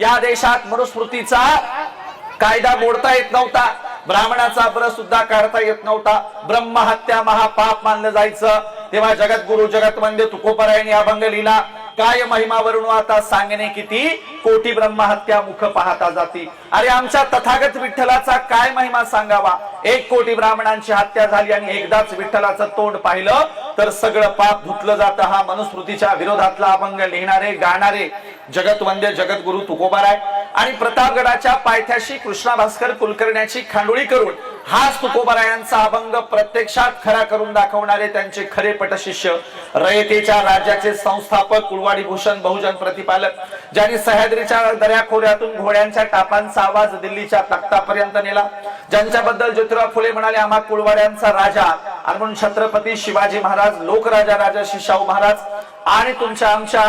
या देशात मनुस्मृतीचा कायदा मोडता येत नव्हता, ब्राह्मणाचा ब्रश सुद्धा काढता येत नव्हता, ब्रह्महत्या महापाप मानलं जायचं। तेव्हा जगद्गुरु जगतवंद्य तुकोबरायांनी अभंग लिहिला, काय महिमा वर्णू आता सांगणे किती, कोटी ब्रह्महत्या मुख पाहता जाती। अरे आमच्या तथागत विठ्ठलाचा काय महिमा सांगावा, 1 कोटी ब्राह्मणांची हत्या झाली आणि एकदाच विठ्ठलाचं तोंड पाहिलं तर सगळं पाप धुतलं जातं। हा मनुस्मृतीच्या विरोधातला अभंग लिहिणारे गाणारे जगतवंद्य जगद्गुरु तुकोबाराय आणि प्रतापगडाच्या पायथ्याशी कृष्णा भास्कर कुलकर्ण्याची खांडोळी करून हाच तुकोबारायांचा अभंग प्रत्यक्षात खरा करून दाखवणारे त्यांचे खरे पटशिष्य, रयतेच्या राज्याचे संस्थापक, कुळवाडी भूषण बहुजन प्रतिपालक, ज्यांनी सह्याद्रीच्या दऱ्याखोऱ्यातून घोड्यांच्या टापांचा आवाज दिल्लीच्या तख्तापर्यंत नेला, ज्यांच्याबद्दल ज्योतिराव फुले म्हणाले आम्हा कुळवाड्यांचा राजा, आणि म्हणून छत्रपती शिवाजी महाराज, लोकराजा राजर्षी शाहू महाराज आणि तुमच्या आमच्या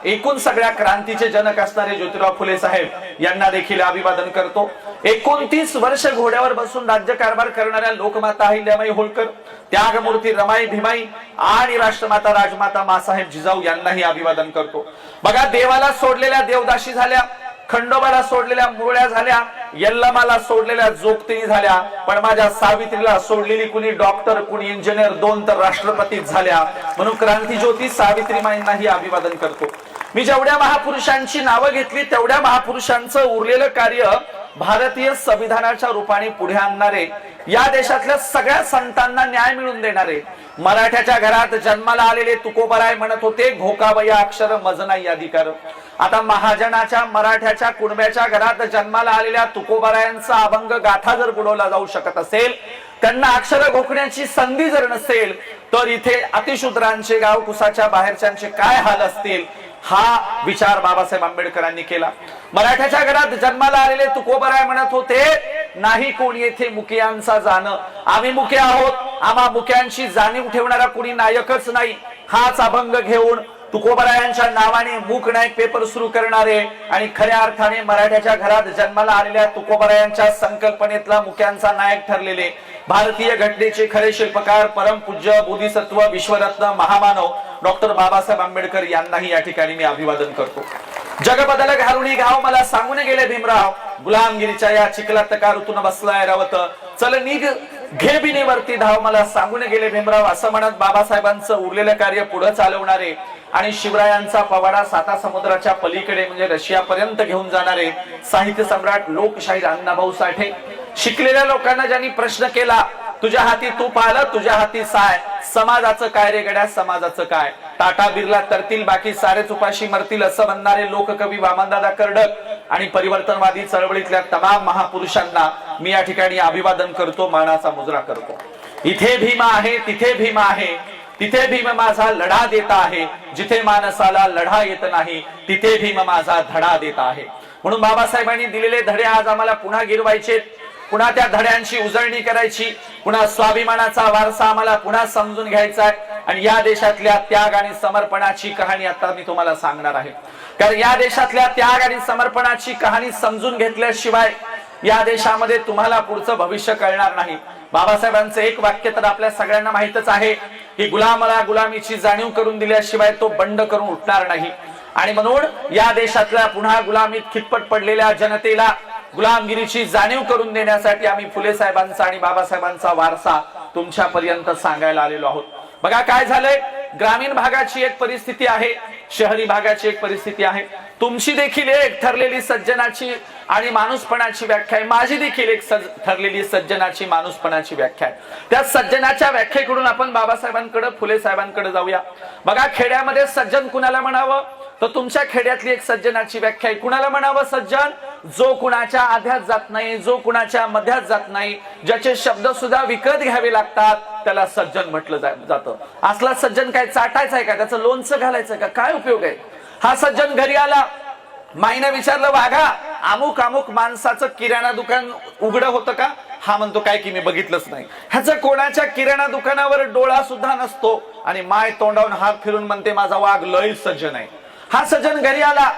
एकूण सगळ्या क्रांतीचे जनक असणारे ज्योतिराव फुले साहेब यांना देखील अभिवादन करतो। 29 वर्ष घोड्यावर बसून राज्यकारभार करणाऱ्या लोकमाता अहिल्याबाई होळकर, त्यागमूर्ती रमाई भीमाई आणि राष्ट्रमाता राजमाता मासाहेब जिजाऊ यांनाही अभिवादन करतो। बघा, देवाला सोडलेल्या देवदाशी झाल्या, खंडोबाला सोडलेल्या मुरळ्या झाल्या, यल्लमाला सोडलेल्या जोगतिणी झाल्या, पण माझ्या सावित्रीला सोडलेली कुणी डॉक्टर, कुणी इंजिनियर, 2 तर राष्ट्रपतीच झाल्या। म्हणून क्रांतीज्योती सावित्रीमाईंनाही अभिवादन करतो। मी जेवढ्या महापुरुषांची नावं घेतली तेवढ्या महापुरुषांचं उरलेलं कार्य भारतीय संविधानाच्या रूपाने पुढे आणणारे, या देशातल्या सगळ्या संतांना न्याय मिळवून देणारे, मराठ्याच्या घरात जन्माला आलेले तुकोबराय म्हणत होते घोकावया अक्षर मज नाही अधिकार। आता महाजनाच्या मराठ्याच्या कुणब्याच्या घरात जन्माला आलेल्या तुकोबरायांचा अभंग गाथा जर बुडवला जाऊ शकत असेल, त्यांना अक्षर घोकण्याची संधी जर नसेल, तर इथे अतिशूद्रांचे, गाव कुसाच्या बाहेरच्यांचे काय हाल असतील, हा विचार बाबासाहेब आंबेडकरांनी केला। मराठ्याच्या घरात जन्माला आलेले तुकोबराय म्हणत होते नाही कोणी येथे मुक्यांचा जाणं, आम्ही मुके आहोत, आम्हा मुक्यांची जाणीव ठेवणारा कोणी नायकच नाही। हाच अभंग घेऊन तुकोबरायांच्या नावाने मूक नायक पेपर सुरू करणारे आणि खऱ्या अर्थाने मराठ्याच्या घरात जन्माला आलेल्या तुकोबरायांच्या संकल्पनेतला मुक्यांचा नायक ठरलेले भारतीय घटनेचे खरे शिल्पकार, परमपूज्य बोधिसत्व, विश्वरत्न, महामानव डॉक्टर बाबासाहेब आंबेडकर यांनाही या ठिकाणी मी अभिवादन करतो। जग बदल घालुनी घाव मला सांगून गेले भीमराव, गुलामगिरीच्या या चिखलात का ऋतून बसलाय रावत, चल निघ घे बिनीवरती धाव मला सांगून गेले भीमराव, असं म्हणत बाबासाहेबांचं उरलेलं कार्य पुढे चालवणारे आणि शिवरायांचा पवाडा साता समुद्राच्या पलीकडे म्हणजे रशियापर्यंत घेऊन जाणारे साहित्य सम्राट लोकशाहीर अण्णाभाऊ साठे, शिकलेल्या लोकांना ज्यांनी प्रश्न केला तुझ्या हाती तूप आलं, तुझ्या हाती साय, समाजाचं काय रे गड्या, समाजाचं काय, टाटा बिर्ला तरतील बाकी सारेच उपाशी मरतील, असं म्हणणारे लोककवी वामनदादा कर्डक आणि परिवर्तनवादी चळवळीतल्या तमाम महापुरुषांना मी या ठिकाणी अभिवादन करतो, मानाचा मुजरा करतो। इथे भीम आहे, तिथे भीम आहे, तिथे भीम माझा लढा देता आहे, जिथे माणसाला लढा येत नाही तिथे भीम माझा धडा देता आहे। म्हणून बाबासाहेबांनी दिलेले धडे आज आम्हाला पुन्हा गिरवायचे, पुन्हा त्या धड्यांची उजळणी करायची, पुन्हा स्वाभिमानाचा वारसा आम्हाला पुन्हा समजून घ्यायचा आहे आणि या देशातल्या त्याग आणि समर्पणाची कहाणी आता मी तुम्हाला सांगणार आहे। कारण या देशातल्या त्याग आणि समर्पणाची कहाणी समजून घेतल्याशिवाय या देशामध्ये तुम्हाला पुढचं भविष्य कळणार नाही। बाबासाहेबांचं एक वाक्य तर आपल्या सगळ्यांना माहितच आहे की गुलामाला गुलामीची जाणीव करून दिल्याशिवाय तो बंड करून उठणार नाही, आणि म्हणून या देशातल्या पुन्हा गुलामीत खितपट पडलेल्या जनतेला गुलामगिरीची जाणीव करून देण्यासाठी आम्ही फुले साहेबांचा आणि बाबासाहेबांचा वारसा तुमच्यापर्यंत सांगायला आलेलो आहोत। बघा काय झालंय, ग्रामीण भागाची एक परिस्थिती आहे, शहरी भागाची एक परिस्थिती आहे। तुमची देखील एक ठरलेली सज्जनाची आणि माणूसपणाची व्याख्या आहे, माझी देखील एक ठरलेली सज्जनाची माणूसपणाची व्याख्या आहे। त्या सज्जनाच्या व्याख्येकडून आपण बाबासाहेबांकडे, फुले साहेबांकडे जाऊया। बघा, खेड्यामध्ये सज्जन कुणाला म्हणावं, तर तुमच्या खेड्यातली एक सज्जनाची व्याख्या आहे। कुणाला म्हणावं सज्जन, जो कुणाच्या आध्यात जात नाही, जो कुणाच्या मध्यात जात नाही, ज्याचे शब्द सुद्धा विकत घ्यावे लागतात, त्याला सज्जन म्हटलं जातं। असला सज्जन काय चाटायचा आहे का, त्याचं लोणचं घालायचं का, काय उपयोग आहे? हा सज्जन घरी आला, माईने विचारलं वाघा अमुक अमुक माणसाचं किराणा दुकान उघडं होतं का? हा म्हणतो काय की मी बघितलंच नाही। ह्याचं कोणाच्या किराणा दुकानावर डोळा सुद्धा नसतो आणि माय तोंडावून हात फिरून म्हणते माझा वाघ लय सज्जन आहे। हा सज्जन घरी आला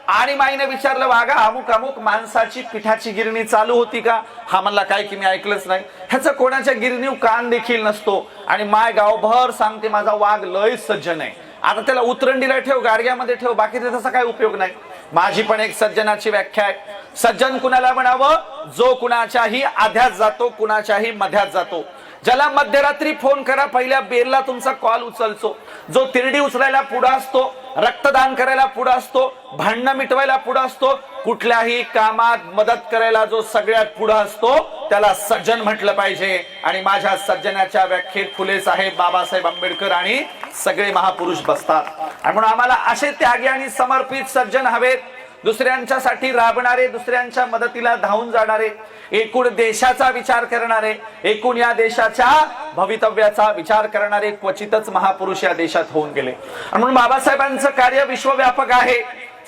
आणि माईने विचारलं वाघा अमुक अमुक माणसाची पिठाची गिरणी चालू होती का? हा म्हणला काय की मी ऐकलंच नाही। ह्याचं कोणाच्या गिरणीव कान देखील नसतो आणि माय गावभर सांगते माझा वाघ लय सज्जन आहे। आता त्याला उतरंडीला ठेव, गाडग्यामध्ये ठेव, बाकीचा तसा काय उपयोग नाही। माझी पण एक सज्जनाची व्याख्या आहे. सज्जन कुणाला म्हणावं? जो कुणाच्याही आध्यात जातो, कुणाच्याही मध्यात जातो. ज्याला मध्यरात्री फोन करा, पहिल्या बेलला तुमचा कॉल उचलतो, जो तिरडी उचलायला पुढे असतो, रक्तदान करायला पुढे असतो, भांडणं मिटवायला पुढे असतो, कुठल्याही कामात मदत करायला जो सगळ्यात पुढे असतो, त्याला सज्जन म्हटलं पाहिजे. आणि माझ्या सज्जनाच्या व्याख्येत फुले साहेब, बाबासाहेब आंबेडकर आणि सगळे महापुरुष बसतात. आणि म्हणून आम्हाला असे त्यागी आणि समर्पित सज्जन हवेत, दुसऱ्यांच्यासाठी राबणारे, दुसऱ्यांच्या मदतीला धावून जाणारे, एकूण देशाचा विचार करणारे, एकूण या देशाच्या भवितव्याचा विचार करणारे क्वचितच महापुरुष या देशात होऊन गेले. आणि म्हणून बाबासाहेबांचं कार्य विश्वव्यापक आहे,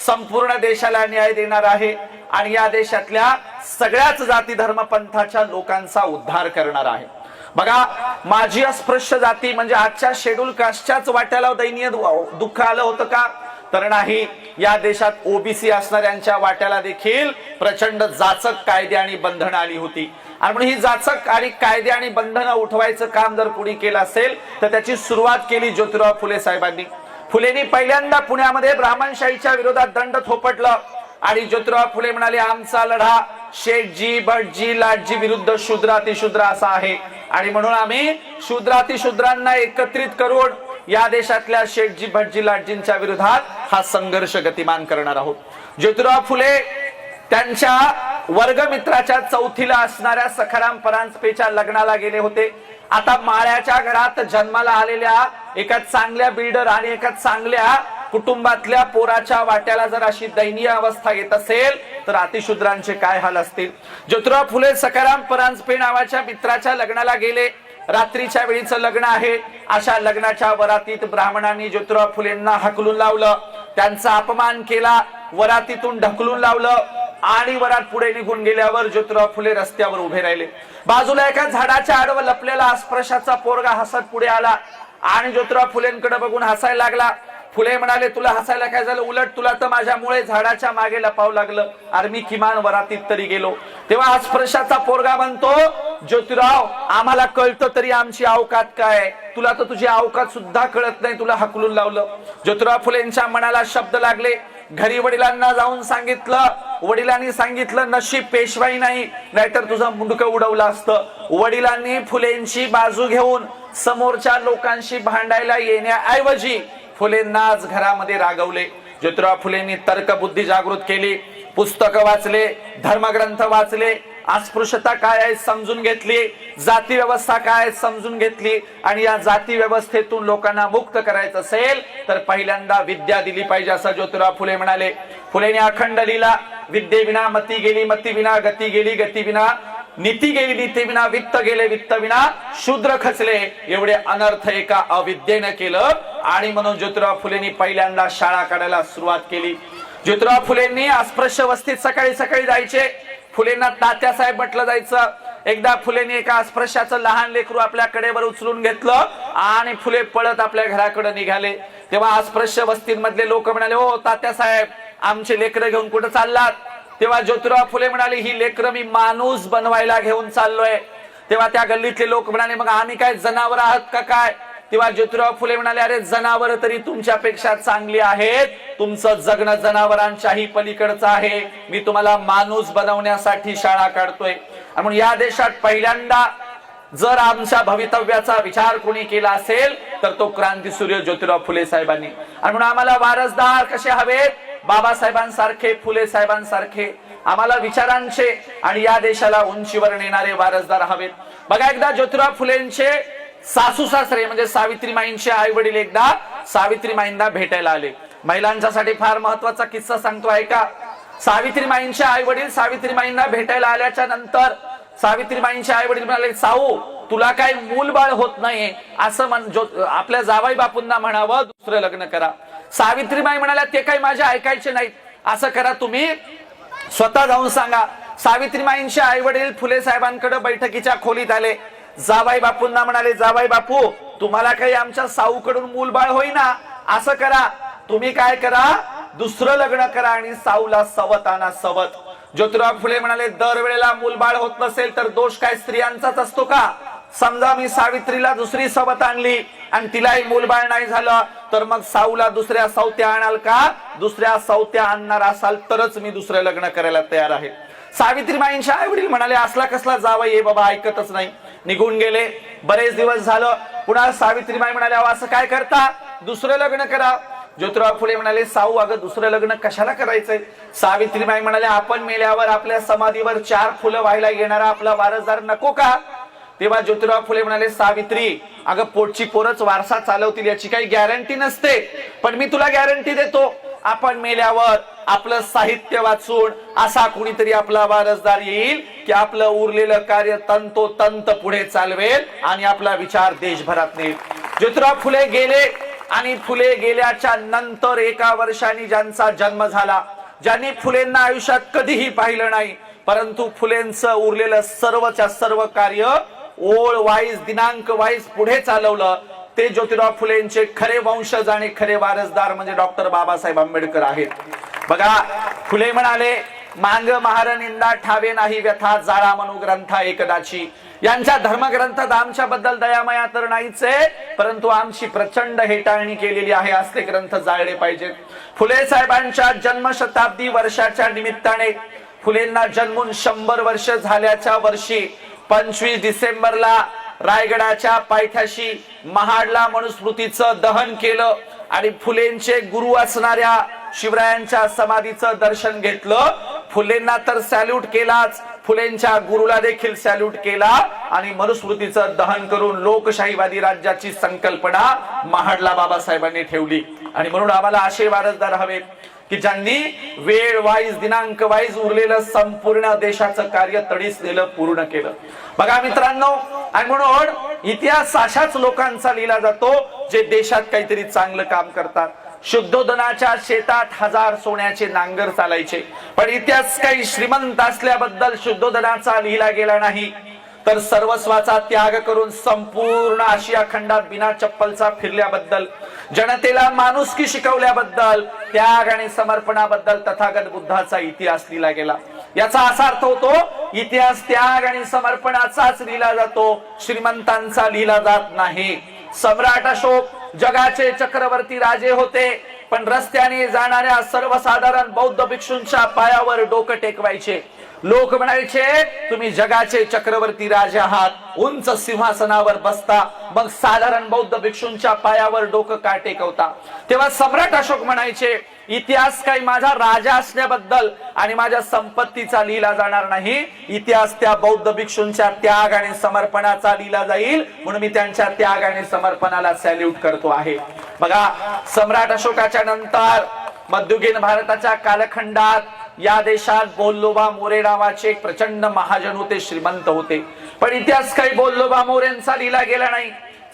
संपूर्ण देशाला न्याय देणार आहे आणि या देशातल्या सगळ्याच जाती धर्म पंथाच्या लोकांचा उद्धार करणार आहे. बघा, माझी अस्पृश्य जाती म्हणजे आजच्या शेड्यूल कास्टच्याच वाट्याला दैनीय दुःख आलं होतं का? तर नाही. या देशात ओबीसी असणाऱ्यांच्या वाट्याला देखील प्रचंड जाचक कायदे आणि बंधनं आली होती. आणि म्हणून ही जाचक आणि कायदे आणि बंधनं उठवायचं काम जर कोणी केलं असेल तर त्याची सुरुवात केली ज्योतिराव फुले साहेबांनी. फुलेंनी पहिल्यांदा पुण्यामध्ये ब्राह्मणशाहीच्या विरोधात दंड थोपटलं आणि ज्योतिराव फुले म्हणाले, आमचा लढा शेठजी, भटजी, लाटजी विरुद्ध शूद्रातिशूद्र असा आहे आणि म्हणून आम्ही शूद्रातिशूद्रांना एकत्रित करून या देशातल्या शेठजी, भटजी, लाटजींच्या विरोधात हा संघर्ष गतिमान करणार आहोत. ज्योतिराव फुले त्यांच्या वर्गमित्राच्या चौथीला असणाऱ्या सखाराम परांजपेच्या लग्नाला गेले होते. आता माळ्याच्या घरात जन्माला आलेल्या एका चांगल्या बिल्डर आणि एका चांगल्या कुटुंबातल्या पोराच्या वाट्याला जर अशी दयनीय अवस्था येत असेल तर अतिशूद्रांचे काय हाल असतील. ज्योतिराव फुले सखाराम परांजपे नावाच्या मित्राच्या लग्नाला गेले. रात्रीच्या वेळीचं लग्न आहे. अशा लग्नाच्या वरातीत ब्राह्मणांनी ज्योतिराव फुलेंना हकलून लावलं, त्यांचा अपमान केला, वरातीतून ढकलून लावलं आणि वरात पुढे निघून गेल्यावर ज्योतिराव फुले रस्त्यावर उभे राहिले. बाजूला एका झाडाच्या आडवं लपलेला अस्पृश्याचा पोरगा हसत पुढे आला आणि ज्योतिराव फुलेंकडे बघून हसायला लागला. फुले म्हणाले, तुला हसायला काय झालं? उलट तुला तर माझ्यामुळे झाडाच्या मागे लपावं लागलं, अरे मी किमान वरातीत तरी गेलो. तेव्हा अस्पृश्याचा पोरगा म्हणतो, ज्योतिराव आम्हाला कळतं तरी आमची अवकात काय? तुला तर तुझी अवकात सुद्धा कळत नाही, तुला हकलून लावलं. ज्योतिराव फुलेंच्या मनाला शब्द लागले. घरी वडिलांना जाऊन सांगितलं. वडिलांनी सांगितलं, नशीब पेशवाई नाही, नाहीतर तुझं मुंडकं उडवलं असतं. वडिलांनी फुलेंची बाजू घेऊन समोरच्या लोकांशी भांडायला येण्याऐवजी फुलेंनाच घरामध्ये रागवले. ज्योतिराव फुलेंनी तर्कबुद्धी जागृत केली, पुस्तकं वाचले, धर्मग्रंथ वाचले, अस्पृश्यता काय आहे समजून घेतली, जाती व्यवस्था काय समजून घेतली आणि या जाती व्यवस्थेतून लोकांना मुक्त करायचं असेल तर पहिल्यांदा विद्या दिली पाहिजे असं ज्योतिराव फुले म्हणाले. फुलेने अखंड लिहिला, विद्येविना मती गेली, मती विना गती गेली, गती विना नीती गेली, नीती विना वित्त गेले, वित्त विना शूद्र खचले. एवढे अनर्थ एका अविद्येनं केलं आणि म्हणून ज्योतिराव फुलेंनी पहिल्यांदा शाळा काढायला सुरुवात केली. ज्योतिराव फुलेंनी अस्पृश्य वस्तीत सकाळी सकाळी जायचे. फुलेंना तात्यासाहेब म्हटलं जायचं. एकदा फुलेंनी एका अस्पृश्याचं लहान लेकरू आपल्या कडेवर उचलून घेतलं आणि फुले पळत आपल्या घराकडे निघाले. तेव्हा अस्पृश्य वस्तीमधले लोक म्हणाले, ओ तात्यासाहेब, आमचे लेकरं घेऊन कुठं चाललात? तेव्हा ज्योतिराव फुले म्हणाले, ही लेकरं मी माणूस बनवायला घेऊन चाललोय. तेव्हा त्या गल्लीतले लोक म्हणाले, मग आम्ही काय जनावर आहात का काय? तेव्हा ज्योतिराव फुले म्हणाले, अरे जनावर तरी तुमच्यापेक्षा चांगली आहेत, तुमचं जगणं जनावरांच्याही पलीकडचं आहे. मी तुम्हाला माणूस बनवण्यासाठी शाळा काढतोय. म्हणून या देशात पहिल्यांदा जर आमच्या भवितव्याचा विचार कोणी केला असेल तर तो क्रांतीसूर्य ज्योतिराव फुले साहेबांनी. आणि म्हणून आम्हाला वारसदार कसे हवेत? बाबासाहेबांसारखे, फुले साहेबांसारखे आम्हाला विचारांचे आणि या देशाला उंचीवर नेणारे वारसदार हवेत. बघा, एकदा ज्योतिराव फुलेंचे सासू सासरे म्हणजे सावित्रीमाईंचे आई वडील एकदा सावित्रीमाईंना भेटायला आले. महिलांच्यासाठी फार महत्वाचा किस्सा सांगतो ऐका. सावित्रीमाईंचे आई वडील सावित्रीमाईंना भेटायला आल्याच्या नंतर सावित्रीमाईंचे आई वडील म्हणाले, साऊ तुला काही मूलबाळ होत नाही असं आपल्या जावाई बापूंना म्हणावं, दुसरं लग्न करा. सावित्रीबाई म्हणाल्या, ते काही माझे ऐकायचे नाहीत, असं करा तुम्ही स्वतः जाऊन सांगा. सावित्रीमाईंचे आई वडील फुले साहेबांकडे बैठकीच्या खोलीत आले. जावाई बापूंना म्हणाले, जावाई बापू तुम्हाला काही आमच्या साऊकडून मूलबाळ होईना, असं करा तुम्ही काय करा, दुसरं लग्न करा आणि साऊला सवत आणा, सवत. ज्योतिराव फुले म्हणाले, दरवेळेला मूलबाळ होत नसेल तर दोष काय स्त्रियांचाच असतो का? समजा मी सावित्रीला दुसरी सवत आणली आणि तिलाही मूलबाळ नाही झालं तर मग साऊला दुसऱ्या सवत्या आणाल का? दुसऱ्या सवत्या आणणार असाल तरच मी दुसरं लग्न करायला तयार आहे. सावित्रीबाईंच्या आई वडील म्हणाले असला कसला जावई आहे बाबा, ऐकतच नाही, निघून गेले. बरेच दिवस झालं. पुन्हा सावित्रीबाई म्हणाल्या असं काय करता, दुसरं लग्न करा. ज्योतिराव फुले म्हणाले साऊ अगं दुसरं लग्न कशाला करायचंय? सावित्रीबाई म्हणाले आपण मेल्यावर आपल्या समाधीवर 4 फुलं व्हायला येणारा आपला वारसदार नको का? तेव्हा ज्योतिराव फुले म्हणाले सावित्री अगं पोटची पोरच वारसा चालवतील याची काही गॅरंटी नसते, पण मी तुला गॅरंटी देतो आपण मेल्यावर आपलं साहित्य वाचून असा कुणीतरी आपला वारसदार येईल की आपलं उरलेलं कार्य तंतोतंत पुढे चालवेल आणि आपला विचार देशभरात नेईल. ज्योतिराव फुले गेले आणि फुले गेल्याच्या नंतर 1 वर्षांनी ज्यांचा जन्म झाला, ज्यांनी फुलेंना आयुष्यात कधीही पाहिलं नाही, परंतु फुलेंचं उरलेलं सर्वच्या सर्व कार्य ओळ वाईज दिनांक वाईज पुढे चालवलं, ते ज्योतिराव फुलेंचे खरे वंशज आणि खरे वारसदार म्हणजे डॉक्टर बाबासाहेब आंबेडकर आहेत. बघा फुले म्हणाले मांग महार निंदा ठावे नाही व्यथा जाळा म्हणू ग्रंथा एकदाची. यांच्या धर्मग्रंथात आमच्याबद्दल दयामया तर नाहीच आहे, परंतु आमची प्रचंड हेटाळणी केलेली आहे, असले ग्रंथ जाळले पाहिजेत. फुले साहेबांच्या जन्मशताब्दी वर्षाच्या निमित्ताने फुलेंना जन्मून 100 वर्ष झाल्याच्या वर्षी 25 डिसेंबरला रायगडाच्या पायथ्याशी महाडला मनुस्मृतीचं दहन केलं आणि फुलेंचे गुरु असणाऱ्या शिवरायांच्या समाधीचं दर्शन घेतलं. फुलेंना तर सॅल्यूट केलाच, फुलेंच्या गुरुला देखील सॅल्यूट केला आणि मनुस्मृतीचं दहन करून लोकशाहीवादी राज्याची संकल्पना महाडला बाबासाहेबांनी ठेवली. आणि म्हणून आम्हाला असे वारसदार हवेत की ज्यांनी वेळ वाईज दिनांक वाईज उरलेलं संपूर्ण देशाचं कार्य तडीसलेलं पूर्ण केलं. बघा मित्रांनो, आणि म्हणून इतिहास अशाच लोकांचा लिहिला जातो जे देशात काहीतरी चांगलं काम करतात. शुद्धोदनाच्या शेतात 1000 सोन्याचे नांगर चालायचे, पण इतिहास काही श्रीमंत असल्याबद्दल शुद्धोदनाचा लिहिला गेला नाही, तर सर्वस्वाचा त्याग करून संपूर्ण आशिया खंडात बिना चप्पलचा फिरल्याबद्दल, जनतेला माणुसकी शिकवल्याबद्दल, त्याग आणि समर्पणाबद्दल तथागत बुद्धाचा इतिहास लिहिला गेला. याचा असा अर्थ होतो इतिहास त्याग आणि समर्पणाचाच लिहिला जातो, श्रीमंतांचा लिहिला जात नाही. सम्राट अशोक जगाचे चक्रवर्ती राजे होते, पण रस्त्याने जाणाऱ्या सर्वसाधारण बौद्ध भिक्षूंच्या पायावर डोकं टेकवायचे. लोक म्हणायचे तुम्ही जगाचे चक्रवर्ती राजे आहात, उंच सिंहासनावर बसता, मग साधारण बौद्ध भिक्षूंच्या पायावर डोकं का टेकवता? तेव्हा सम्राट अशोक म्हणायचे इतिहास काही माझा राजा असल्याबद्दल आणि माझ्या संपत्तीचा लिहिला जाणार नाही, इतिहास त्या बौद्ध भिक्षूंच्या त्याग आणि समर्पणाचा लिहिला जाईल, म्हणून मी त्यांच्या त्याग आणि समर्पणाला सॅल्यूट करतो आहे. बघा सम्राट अशोकाच्या नंतर मध्ययुगीन भारताच्या कालखंडात या देशात बोल्लोबा मोरे नावाचे एक प्रचंड महाजन होते, श्रीमंत होते, पण इतिहास काही बोल्लोबा मोरेंचा लिहिला गेला नाही.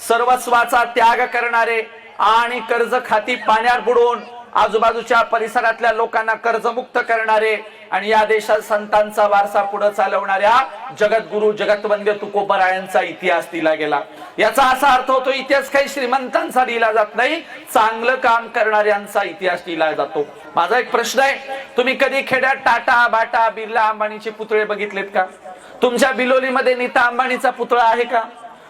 सर्वस्वाचा त्याग करणारे आणि कर्ज खाती पाण्यात बुडवून आजूबाजूच्या परिसरातल्या लोकांना कर्जमुक्त करणारे आणि या देशात संतांचा वारसा पुढे चालवणाऱ्या जगद्गुरु जगतवंद्य तुकोबरायांचा इतिहास लिहिला गेला. याचा असा अर्थ होतो इतिहास काही श्रीमंतांचा लिहिला जात नाही, चांगलं काम करणाऱ्यांचा इतिहास लिहिला जातो. माझा एक प्रश्न आहे, तुम्ही कधी खेड्यात टाटा बाटा बिर्ला अंबानीचे पुतळे बघितलेत का? तुमच्या बिलोलीमध्ये नीता अंबानीचा पुतळा आहे का?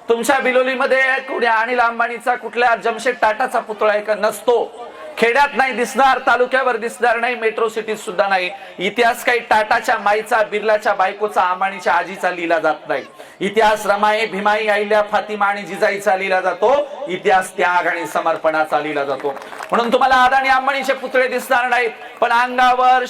तुमच्या बिलोलीमध्ये कुठल्या अनिल अंबानीचा कुठल्या जमशेद टाटाचा पुतळा आहे का? नसतो. खेड्यात नाही दिसणार, तालुक्यावर दिसणार नाही, मेट्रो सिटीत सुद्धा नाही. इतिहास काही टाटाच्या माईचा, बिर्लाच्या बायकोचा, अंबानीच्या आजीचा लिहिला जात नाही. इतिहास रमाई भीमाई अहिल्या फातिमा आणि जिजाईचा लिहिला जातो. इतिहास त्याग आणि समर्पणाचा लिहिला जातो. म्हणून तुम्हाला अदानी अंबानीचे पुतळे दिसणार नाहीत, पण अंगावर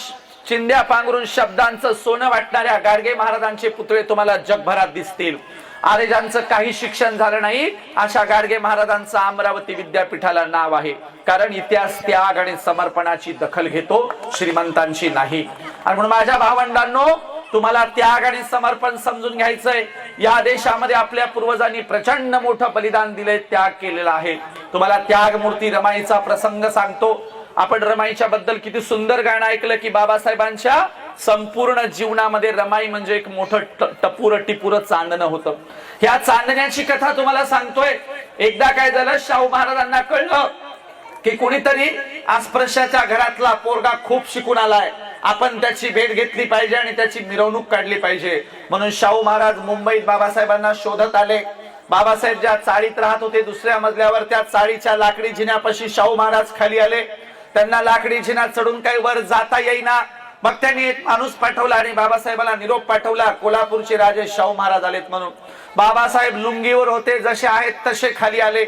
चिंध्या पांघरून शब्दांचं सोनं वाटणाऱ्या गाडगे महाराजांचे पुतळे तुम्हाला जगभरात दिसतील. अरे ज्यांचं काही शिक्षण झालं नाही अशा गाडगे महाराजांचं अमरावती विद्यापीठाला नाव आहे, कारण इतिहास त्याग आणि समर्पणाची दखल घेतो, श्रीमंतांची नाही. आणि म्हणून माझ्या भावंडांनो, तुम्हाला त्याग आणि समर्पण समजून घ्यायचंय. या देशामध्ये आपल्या पूर्वजांनी प्रचंड मोठं बलिदान दिले, त्याग केलेला आहे. तुम्हाला त्याग मूर्ती रमाईचा प्रसंग सांगतो. आपण रमाईच्या बद्दल किती सुंदर गाणं ऐकलं की बाबासाहेबांच्या संपूर्ण जीवनामध्ये रमाई म्हणजे एक मोठं टपूर टिपूर चांदणं होतं. ह्या चांदण्याची कथा तुम्हाला सांगतोय. एकदा काय झालं, शाहू महाराजांना कळलं की कोणीतरी अस्पृश्याच्या घरातला पोरगा खूप शिकून आलाय, आपण त्याची भेट घेतली पाहिजे आणि त्याची मिरवणूक काढली पाहिजे. म्हणून शाहू महाराज मुंबईत बाबासाहेबांना शोधत आले. बाबासाहेब ज्या चाळीत राहत होते दुसऱ्या मजल्यावर, त्या चाळीच्या लाकडी जिन्यापाशी शाहू महाराज खाली आले. त्यांना लाकडी जिना चढून काही वर जाता येईना. मग त्यांनी एक माणूस पाठवला आणि बाबासाहेबांना निरोप पाठवला, कोल्हापूरचे राजे शाहू महाराज आलेत म्हणून. बाबासाहेब लुंगीवर होते, जसे आहेत तसे खाली आले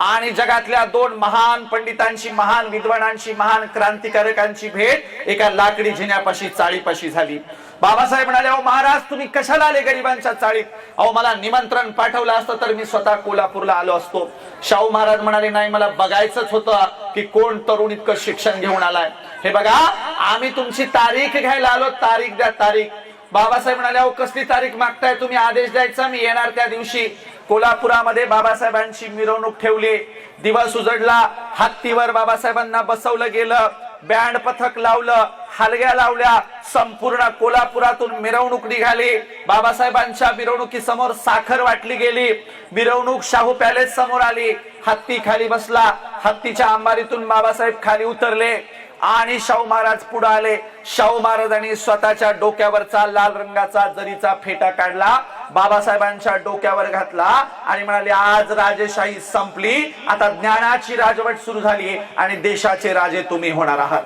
आणि जगातल्या दोन महान पंडितांची, महान विद्वानांची, महान क्रांतिकारकांची भेट एका लाकडी जिन्यापाशी चाळीपाशी झाली. बाबासाहेब म्हणाले, अहो महाराज तुम्ही कशाला आले गरिबांच्या चाळीत? अहो मला निमंत्रण पाठवलं असतं तर मी स्वतः कोल्हापूरला आलो असतो. शाहू महाराज म्हणाले, नाही मला बघायचंच होतं की कोण तरुण इतकं शिक्षण घेऊन आलाय. हे बघा आम्ही तुमची तारीख घ्यायला आलो, तारीख द्या तारीख. बाबासाहेब म्हणाले, अहो कसली तारीख मागताय तुम्ही? आदेश द्यायचा, मी येणार त्या दिवशी. कोल्हापुरामध्ये बाबासाहेबांची मिरवणूक ठेवली. दिवस उजडला, हत्तीवर बाबासाहेबांना बसवलं गेलं, बँड पथक लावलं, हलग्या लावल्या, संपूर्ण कोल्हापुरातून मिरवणूक निघाली. बाबासाहेबांच्या मिरवणुकीसमोर साखर वाटली गेली. मिरवणूक शाहू पॅलेस समोर आली. हत्ती खाली बसला. हत्तीच्या अंबारीतून बाबासाहेब खाली उतरले आणि शाहू महाराज पुढे आले. शाहू महाराजांनी स्वतःच्या डोक्यावरचा लाल रंगाचा जरीचा फेटा काढला, बाबासाहेबांच्या डोक्यावर घातला आणि म्हणाले, आज राजेशाही संपली, आता ज्ञानाची राजवट सुरू झाली आणि देशाचे राजे तुम्ही होणार आहात.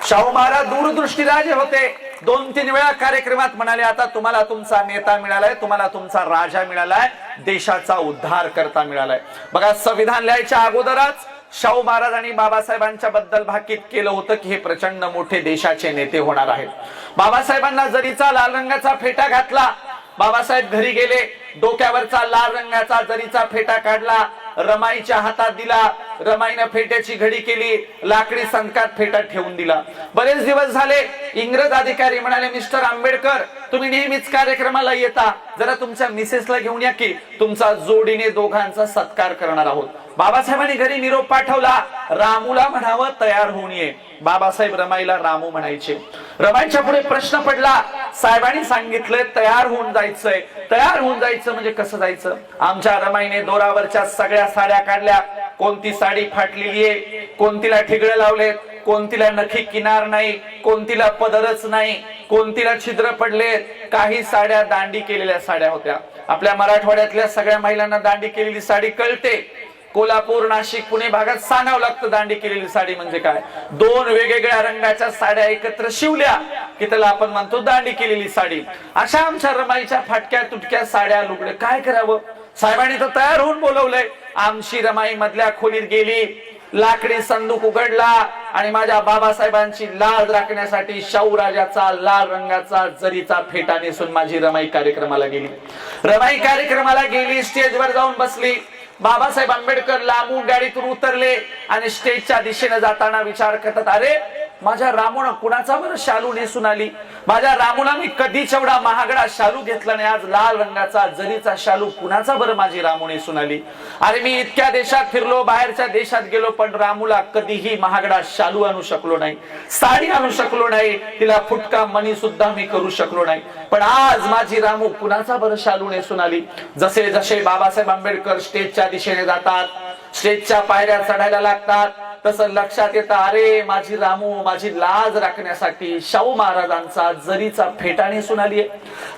शाहू महाराज दूरदृष्टी राजे होते. 2-3 वेळा कार्यक्रमात म्हणाले, आता तुम्हाला तुमचा नेता मिळालाय, तुम्हाला तुमचा राजा मिळालाय, देशाचा उद्धार करता मिळालाय. बघा संविधान लिहायच्या अगोदरच शाहू महाराजांनी बाबासाहेबांच्या बद्दल भाकीत केलं होतं की हे प्रचंड मोठे देशाचे नेते होणार आहेत. बाबासाहेबांना जरीचा लाल रंगाचा फेटा घातला. बाबासाहेब घरी गेले, डोक्यावरचा लाल रंगाचा जरीचा फेटा काढला, रमाईच्या हातात दिला. रमाईने फेट्याची घडी केली, लाकडी संकात फेटा ठेवून दिला. बरेच दिवस झाले. इंग्रज अधिकारी म्हणाले, मिस्टर आंबेडकर तुम्ही नेहमीच कार्यक्रमाला येता, जरा तुमच्या मिसेसला घेऊन या की तुमचा जोडीने दोघांचा सत्कार करणार आहोत. बाबासाहेबांनी घरी निरोप पाठवला, रामूला म्हणावं तयार होऊन ये. बाबासाहेब रमाईला रामू म्हणायचे. रमाईच्या पुढे प्रश्न पडला. साहेबांनी सांगितलं तयार होऊन जायचंय. तयार होऊन जायचं म्हणजे कसं जायचं? आमच्या रमाईने दोरावरच्या सगळ्या साड्या काढल्या. कोणती साडी फाटलेली आहे, कोणतीला ठिगळे लावलेत, कोणतीला नखी किनार नाही, कोणतीला पदरच नाही, कोणतीला छिद्र पडलेत. काही साड्या दांडी केलेल्या साड्या होत्या. आपल्या मराठवाड्यातल्या सगळ्या महिलांना दांडी केलेली साडी कळते. कोल्हापूर, नाशिक, पुणे भागात सांगावं लागतं दांडी केलेली साडी म्हणजे काय. 2 वेगवेगळ्या रंगाच्या साड्या एकत्र शिवल्या की त्याला आपण म्हणतो दांडी केलेली साडी. अशा आमच्या रमाईच्या फाटक्या तुटक्या साड्या, लुगडे, काय करावं? साहेबांनी तर तयार होऊन बोलवलंय. आमची रमाई मधल्या खोलीत गेली, लाकडी संदूक उघडला आणि माझ्या बाबासाहेबांची लाज राखण्यासाठी शाहू राजाचा लाल रंगाचा जरीचा फेटा नेसून माझी रमाई कार्यक्रमाला गेली. रमाई कार्यक्रमाला गेली, स्टेजवर जाऊन बसली. बाबासाहेब आंबेडकर लांबून गाडीतून उतरले आणि स्टेजच्या दिशेने जाताना विचार करतात, अरे माझ्या रामूनं कुणाचा बरं शालू नेसून आली? माझ्या रामूला मी कधीच एवढा महागडा शालू घेतला नाही, आज लाल रंगाचा जरीचा शालू कुणाचा बरं माझी रामू नेसून आली? अरे मी इतक्या देशात फिरलो, बाहेरच्या देशात गेलो, पण रामूला कधीही महागडा शालू आणू शकलो नाही, साडी आणू शकलो नाही, तिला फुटका मणी सुद्धा मी करू शकलो नाही, पण आज माझी रामू कुणाचा बरं शालू नेसून आली? जसे जसे बाबासाहेब आंबेडकर स्टेजच्या दिशेने जातात, स्टेजच्या पायऱ्या चढायला लागतात, तसं लक्षात येतं, अरे माझी रामू माझी लाज राखण्यासाठी शाहू महाराजांचा जरीचा फेटा नेसून आलीये.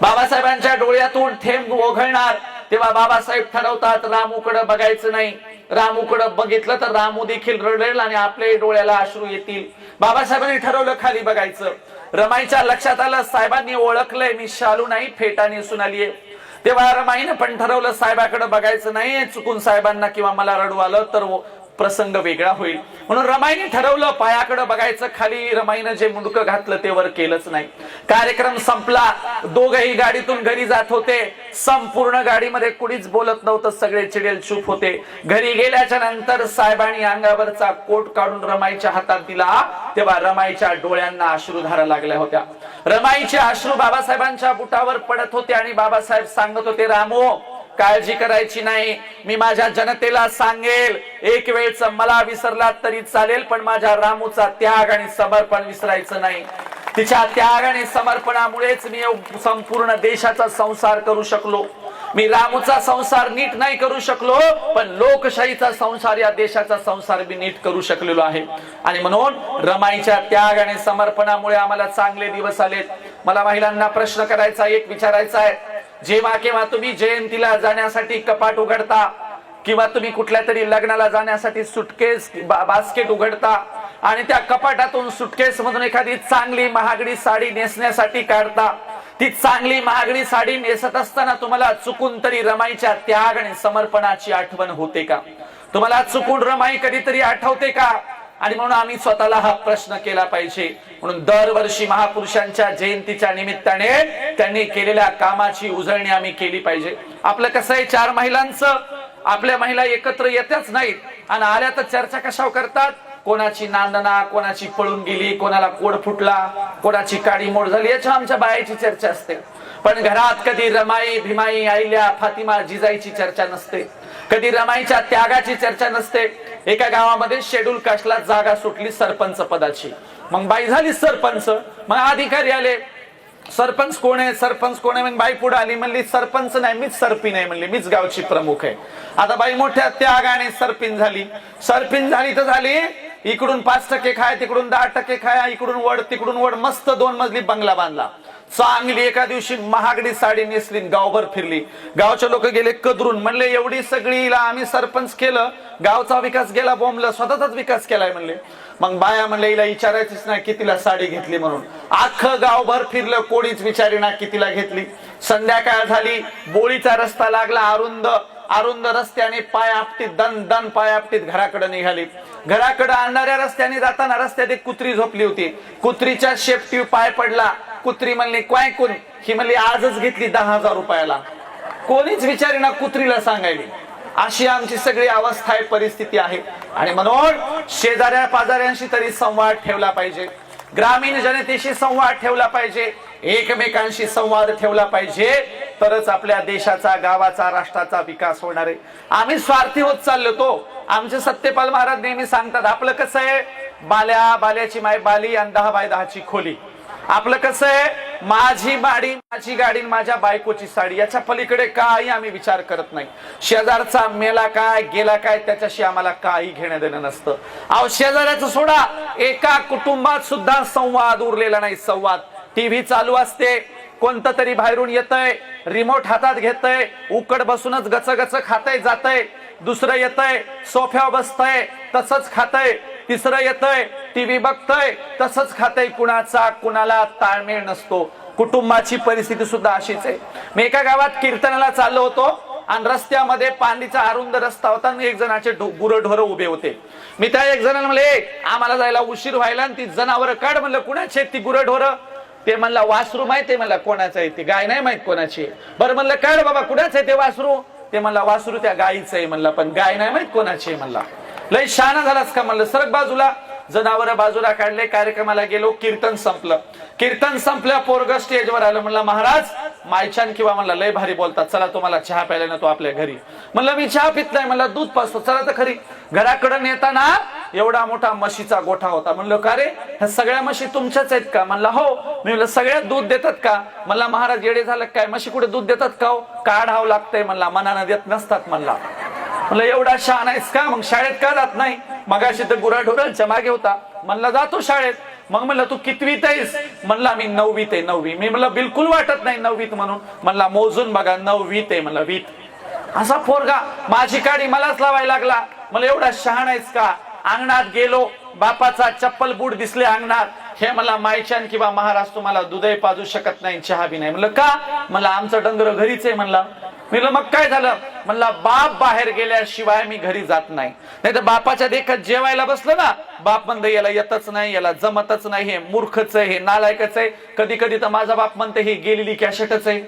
बाबासाहेबांच्या डोळ्यातून थेंब ओघळणार तेव्हा बाबासाहेब ठरवतात रामूकडे बघायचं नाही. रामूकडे बघितलं तर रामू देखील रडेल आणि आपल्या डोळ्याला अश्रू येतील. बाबासाहेबांनी ठरवलं खाली बघायचं. रमाईच्या लक्षात आलं, साहेबांनी ओळखलंय मी शालू नाही फेटा नेसून आलीये. तेव्हा रमाईनं पण ठरवलं साहेबाकडे बघायचं नाही, चुकून साहेबांना किंवा मला रडू आलं तर प्रसंग वेगळा होईल. म्हणून रमाईने ठरवलं पायाकडे बघायचं. खाली रमाईनं जे मुंडकं घातलं ते वर केलंच नाही. कार्यक्रम संपला. दोघही गाडीतून घरी जात होते. संपूर्ण गाडीमध्ये कुणीच बोलत नव्हतं, सगळे चिडेल चूप होते. घरी गेल्याच्या नंतर साहेबांनी अंगावरचा कोट काढून रमाईच्या हातात दिला तेव्हा रमाईच्या डोळ्यांना अश्रुधारा लागल्या होत्या. रमाईचे अश्रू बाबासाहेबांच्या बुटावर पडत होते आणि बाबासाहेब सांगत होते, रामो काळजी करायची नाही, मी माझ्या जनतेला सांगेल, एक वेळच मला विसरला तरी चालेल, पण माझ्या रामूचा त्याग आणि समर्पण विसरायचं नाही. तिच्या त्याग आणि समर्पणामुळेच मी संपूर्ण देशाचा संसार करू शकलो. मी रामूचा संसार नीट नाही करू शकलो, पण लोकशाहीचा संसार, या देशाचा संसार मी नीट करू शकलेलो आहे. आणि म्हणून रमाईच्या त्याग आणि समर्पणामुळे आम्हाला चांगले दिवस आलेत. मला महिलांना प्रश्न करायचा, एक विचारायचा आहे, जेव्हा केव्हा तुम्ही जयंतीला जाण्यासाठी कपाट उघडता किंवा तुम्ही कुठल्या तरी लग्नाला जाण्यासाठी सुटकेस बास्केट उघडता आणि त्या कपाटातून सुटकेस मधून एखादी चांगली महागडी साडी नेसण्यासाठी काढता, ती चांगली महागडी साडी नेसत असताना तुम्हाला चुकून तरी रमाईच्या त्याग आणि समर्पणाची आठवण होते का? तुम्हाला चुकून रमाई कधीतरी आठवते का? आणि म्हणून आम्ही स्वतःला हा प्रश्न केला पाहिजे. म्हणून दरवर्षी महापुरुषांच्या जयंतीच्या निमित्ताने त्यांनी केलेल्या कामाची उजळणी आम्ही केली पाहिजे. आपलं कसं आहे, 4 महिलांचं, आपल्या महिला एकत्र येतच नाहीत आणि आल्या तर चर्चा कशावर करतात, कोणाची नांदना, कोणाची पळून गेली, कोणाला कोड फुटला, कोणाची काडी मोड झाली, याच्या आमच्या बायाची चर्चा असते. पण घरात कधी रमाई, भीमाई, आईल्या, फातिमा, जिजाईची चर्चा नसते. कधी रमाईच्या त्यागाची चर्चा नसते. एका गावामध्ये शेड्यूल कास्टला जागा सुटली सरपंच पदाची. मग बाई झाली सरपंच. मग अधिकारी आले, सरपंच कोण आहे, सरपंच कोण आहे. मग बाई पुढे आली, म्हणली सरपंच नाही, मीच सरपीन आहे, म्हणली मीच गावची प्रमुख आहे. आता बाई मोठ्या त्यागाने सरपीन झाली. सरपीन झाली तर झाली, इकडून 5% खाय, तिकडून 10% खाय, इकडून वड तिकडून वड, मस्त 2 मजली बंगला बांधला. चांगली एका दिवशी महागडी साडी नेसली, गावभर फिरली. गावचे लोक गेले कदरून, म्हणले एवढी सगळीला आम्ही सरपंच केलं, गावचा विकास गेला बोंबलं, स्वतःचाच विकास केलाय म्हणले. मग बाया म्हणले हिला विचारायचीच नाही कितीला साडी घेतली म्हणून. अख्खं गावभर फिरलं, कोणीच विचारेना कितीला घेतली. संध्याकाळ झाली, बोळीचा रस्ता लागला, अरुंद अरुंद रस्त्याने पाय आपटीत, दन दन पाय आपटीत घराकडे निघाली. घराकडे आणणाऱ्या रस्त्याने जाताना रस्त्यात एक कुत्री झोपली होती. कुत्रीच्या शेपटी पाय पडला. कुत्री म्हणली काय कोण, ही म्हणली आजच घेतली 10,000 रुपयाला. कोणीच विचारेना कुत्रीला सांगायली. अशी आमची सगळी अवस्था आहे, परिस्थिती आहे. आणि म्हणून शेजाऱ्या पाजाऱ्यांशी तरी संवाद ठेवला पाहिजे, ग्रामीण जनतेशी संवाद ठेवला पाहिजे, एकमेकांशी संवाद ठेवला पाहिजे, तरच आपल्या देशाचा, गावाचा, राष्ट्राचा विकास होणार आहे. आम्ही स्वार्थी होत चाललो. तो आमचे सत्यपाल महाराज नेहमी सांगतात, आपलं कसं आहे, बाल्याची माय बाली आणि 10x10ची खोली. आपलं कसं आहे, माझी बाडी, माझी गाडी, माझ्या बायकोची साडी, याच्या पलीकडे काही आम्ही विचार करत नाही. शेजारचा मेला काय गेला काय त्याच्याशी आम्हाला काही घेणं देणं नसतं. अहो शेजाऱ्याचं सोडा, एका कुटुंबात सुद्धा संवाद उरलेला नाही. संवाद, टीव्ही चालू असते, कोणतं तरी बाहेरून येतंय, रिमोट हातात घेतय, उकड बसूनच गचगच खातय जातय. दुसरं येतंय, सोफ्यावर बसतय, तसंच खातय. तिसरं येतंय, टीव्ही बघतय, तसंच खातय. कुणाचा कुणाला ताळमेळ नसतो. कुटुंबाची परिस्थिती सुद्धा अशीच आहे. मी एका गावात कीर्तनाला चाललो होतो आणि रस्त्यामध्ये पांडीचा अरुंद रस्ता होता आणि एक जणाचे गुरढोर उभे होते. मी त्या एक जणाला म्हणले, आम्हाला जायला उशीर व्हायला आणि ती जनावर काढ. म्हणलं कुणाची आहेत ती गुरढोर? ते म्हणला वासरू माहित आहे. म्हणला कोणाचं आहे ते? गाय नाही माहित कोणाची. बरं म्हणलं काढ बाबा, कुणाचं आहे ते वासरू? ते म्हणला वासरू त्या गायीचं आहे. म्हणला पण गाय नाही माहित कोणाची आहे. म्हणला लय शहाणा झालास का? म्हणलं सरक बाजूला. जनावर बाजूला काढले, कार्यक्रमाला गेलो. कीर्तन संपलं. कीर्तन संपल्या पोरग स्टेजवर आलं. म्हणलं महाराज मायछान किंवा म्हणलं लय भारी बोलतात, चला तुम्हाला चहा प्यायला ना तो आपल्या घरी. म्हणलं मी चहा पित नाही. म्हणलं दूध पाजतो, चला तर खरी. घराकडे नेताना एवढा मोठा म्हशीचा गोठा होता. म्हणलं का रे, ह्या सगळ्या म्हशी तुमच्याच आहेत का? म्हणला हो. मी म्हणलं सगळ्यात दूध देतात का? म्हणला महाराज येडे झालं काय, म्हशी कुठे दूध देतात का? काढावं लागतंय. म्हणला मनानं देत नसतात. म्हणला म्हणलं एवढा शहाणा आहेस का? मग शाळेत का जात नाही? मगाशी तर गुराढोरांच्या मागे होता. म्हणला जातो शाळेत. मग म्हणलं तू कितवीत आहेस? म्हणला मी 9वीत आहे. 9वी. मी म्हणलं बिलकुल वाटत नाही 9वीत म्हणून. म्हणला मोजून बघा 9वीत आहे. म्हणलं वीत. असा पोरगा, माझी काडी मलाच लावायला लागला. मला एवढा शहाणा आहेस का? अंगणात गेलो, बापाचा चप्पल बूट दिसले अंगणात. हे मला मायच्यान किंवा महाराज तुम्हाला दूधही पाजू शकत नाही, चहा बी नाही. म्हणलं का? मला आमचं डंगर घरीच आहे. म्हणला मी मग काय झालं? म्हणला बाप बाहेर गेल्याशिवाय मी घरी जात नाही. नाही तर बापाच्या देखत जेवायला बसलं ना, बाप म्हणते याला येतच नाही, याला जमतच नाही, हे मूर्खच आहे, हे नालायकच आहे. कधी कधी तर माझा बाप म्हणते ही गेलेली कॅशेटच आहे.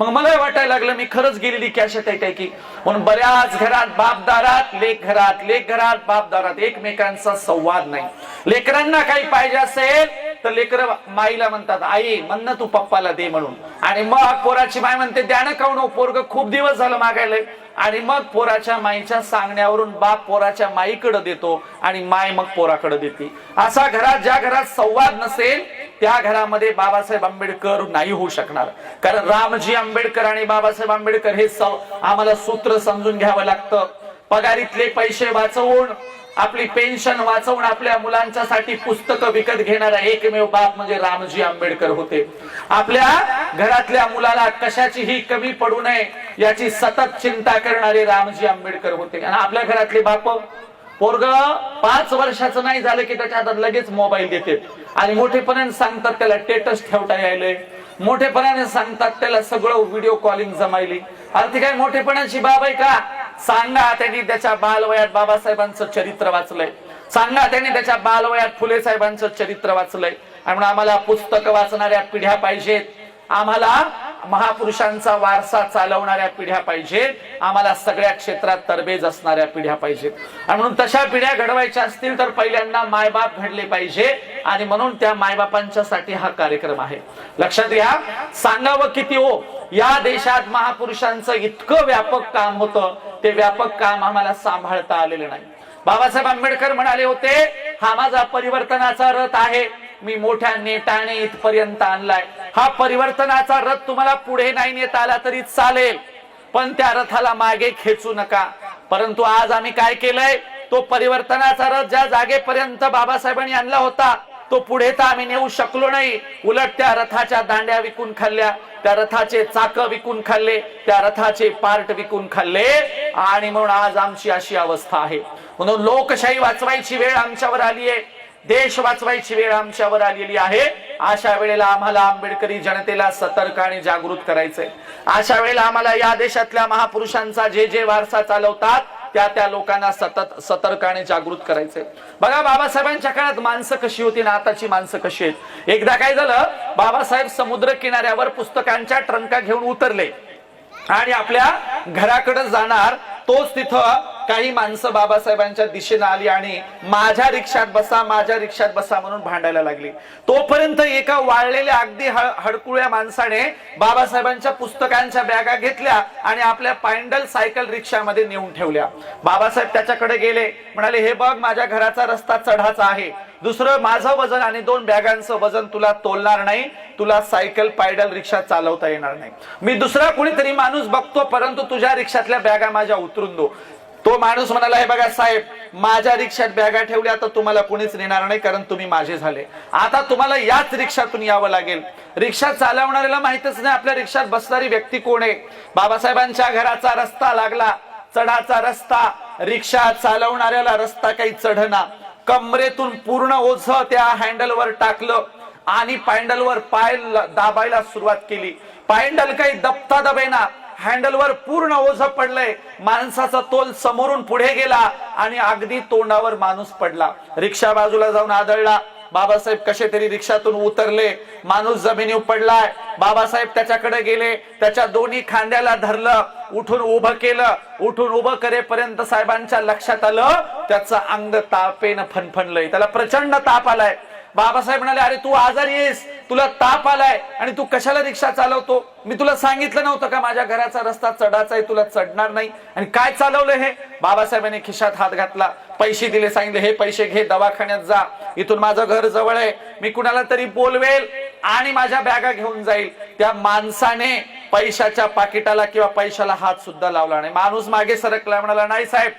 मग मला वाटायला लागलं मी खरंच गेलेली कॅशेट आहे काय की. म्हणून बऱ्याच घरात बापदारात, लेक घरात, लेक घरात बापदारात एकमेकांचा संवाद नाही. लेकरांना काही पाहिजे असेल तर लेकर माईला म्हणतात आई म्हण तू पप्पाला दे म्हणून. आणि मग पोराची माय म्हणते द्यानं काऊन, पोरग खूप दिवस झालं मागायला. आणि मग पोराच्या माईच्या सांगण्यावरून बाप पोराच्या माईकडे देतो आणि माय मग पोराकडे देते. असा घरात, ज्या घरात संवाद नसेल त्या घरामध्ये बाबासाहेब आंबेडकर नाही होऊ शकणार. कारण रामजी आंबेडकर आणि बाबासाहेब आंबेडकर हे आम्हाला सूत्र समजून घ्यावं लागतं. पगारीतले पैसे वाचवून, आपली पेन्शन वाचवून आपल्या मुलांच्यासाठी पुस्तकं विकत घेणारा एकमेव बाप म्हणजे रामजी आंबेडकर होते. आपल्या घरातल्या मुलाला कशाचीही कमी पडू नये याची सतत चिंता करणारे रामजी आंबेडकर होते. आणि आपल्या घरातले बाप पोरग 5 वर्षाचं नाही झालं की त्याच्या हातात लगेच मोबाईल देते आणि मोठेपणाने सांगतात त्याला स्टेटस ठेवता यायलंय, मोठेपणाने सांगतात त्याला सगळं व्हिडिओ कॉलिंग जमायली. अरे ती काय मोठेपणाची बाब आहे का? सांगा त्यांनी त्याच्या बालवयात बाबासाहेबांचं चरित्र वाचलंय, सांगा त्यांनी त्याच्या बालवयात फुले साहेबांचं चरित्र वाचलंय. आणि म्हणून आम्हाला पुस्तक वाचणाऱ्या पिढ्या पाहिजेत, आम्हाला महापुरुषांचा वारसा चालवणाऱ्या पिढ्या पाहिजेत, आम्हाला सगळ्या क्षेत्रात तरबेज असणाऱ्या पिढ्या पाहिजेत. आणि म्हणून तशा पिढ्या घडवायच्या असतील तर पहिल्यांदा मायबाप घडले पाहिजे. आणि म्हणून त्या मायबापांच्यासाठी हा कार्यक्रम आहे. लक्षात घ्या, सांगावं किती हो, या देशात महापुरुषांचं इतकं व्यापक काम होतं, ते व्यापक काम आम्हाला सांभाळता आलेलं नाही. बाबासाहेब आंबेडकर म्हणाले होते, हा माझा परिवर्तनाचा रथ आहे, मी मोठ्या नेटाने इथपर्यंत आणलाय. हा परिवर्तनाचा रथ तुम्हाला पुढे नाही नेता आला तरी चालेल, पण त्या रथाला मागे खेचू नका. परंतु आज आम्ही काय केलंय, तो परिवर्तनाचा रथ ज्या जागेपर्यंत बाबासाहेबांनी आणला होता तो पुढे तर आम्ही नेऊ शकलो नाही, उलट त्या रथाच्या दांड्या विकून खाल्ल्या, त्या रथाचे चाक विकून खाल्ले, त्या रथाचे पार्ट विकून खाल्ले. आणि म्हणून आज आमची अशी अवस्था आहे. म्हणून लोकशाही वाचवायची वेळ आमच्यावर आली आहे, देश वाचवायची वेळ आमच्यावर आलेली आहे. अशा वेळेला आम्हाला आंबेडकरी जनतेला सतर्क आणि जागृत करायचंय. अशा वेळेला आम्हाला या देशातल्या महापुरुषांचा जे वारसा चालवतात त्या लोकांना सतत सतर्क आणि जागृत करायचंय. बघा, बाबासाहेबांच्या काळात माणसं कशी होती ना आताची माणसं कशी आहेत. एकदा काय झालं, बाबासाहेब समुद्र किनाऱ्यावर पुस्तकांच्या ट्रंका घेऊन उतरले आणि आपल्या घराकडे जाणार, तोच तिथं काही माणसं बाबासाहेबांच्या दिशेने आली आणि माझ्या रिक्षात बसा, माझ्या रिक्षात बसा म्हणून भांडायला लागली. तोपर्यंत एका वाळलेल्या अगदी हडकुळ्या माणसाने बाबासाहेबांच्या पुस्तकांच्या बॅगा घेतल्या आणि आपल्या पायंडल सायकल रिक्षामध्ये नेऊन ठेवल्या. बाबासाहेब त्याच्याकडे गेले, म्हणाले, हे बघ, माझ्या घराचा रस्ता चढाचा आहे, दुसरं माझं वजन आणि 2 बॅगांचं वजन तुला तोलणार नाही, तुला सायकल पायडल रिक्षा चालवता येणार नाही. मी दुसरा कोणीतरी माणूस बघतो, परंतु तुझ्या रिक्षातल्या बॅगा माझ्या उतरून दो. तो माणूस म्हणाला, हे बघा साहेब, माझ्या रिक्षात बॅगा ठेवल्या तर तुम्हाला कोणीच नेणार नाही, कारण तुम्ही माझे झाले. आता तुम्हाला याच रिक्षातून यावं लागेल. रिक्षा चालवणाऱ्याला माहितच नाही आपल्या रिक्षात बसणारी व्यक्ती कोण आहे. बाबासाहेबांच्या घराचा रस्ता लागला, चढाचा रस्ता, रिक्षा चालवणाऱ्याला रस्ता काही चढना, कमरेतून पूर्ण ओझं त्या हँडलवर टाकलं आणि पायंडलवर पाय दाबायला सुरुवात केली. पायंडल काही दबता दबेना, हँडलवर पूर्ण ओझं पडलंय. माणसाचा तोल समोरून पुढे गेला आणि अगदी तोंडावर माणूस पडला. रिक्षा बाजूला जाऊन आदळला. बाबासाहेब कसे तरी रिक्षातून उतरले, माणूस जमिनीवर पडलाय. बाबासाहेब त्याच्याकडे गेले, त्याच्या दोन्ही खांद्याला धरलं, उठून उभं केलं. उठून उभं करेपर्यंत साहेबांच्या लक्षात आलं त्याचं अंग तापेनं फणफणलंय, त्याला प्रचंड ताप आलाय. बाबासाहेब म्हणाले, अरे तू आजारी आहेस, तुला ताप आलाय आणि तू कशाला रिक्षा चालवतो? मी तुला सांगितलं नव्हतं का माझ्या घराचा रस्ता चढाचा आहे, तुला चढणार नाही, आणि काय चालवलं हे? बाबासाहेबांनी खिशात हात घातला, पैसे दिले, सांगितले, हे पैसे घे, दवाखान्यात जा, इथून माझं घर जवळ आहे, मी कुणाला तरी बोलवेल आणि माझ्या बॅगा घेऊन जाईल. त्या माणसाने पैशाच्या पाकिटाला किंवा पैशाला हात सुद्धा लावला नाही. माणूस मागे सरकला, म्हणाला, नाही साहेब,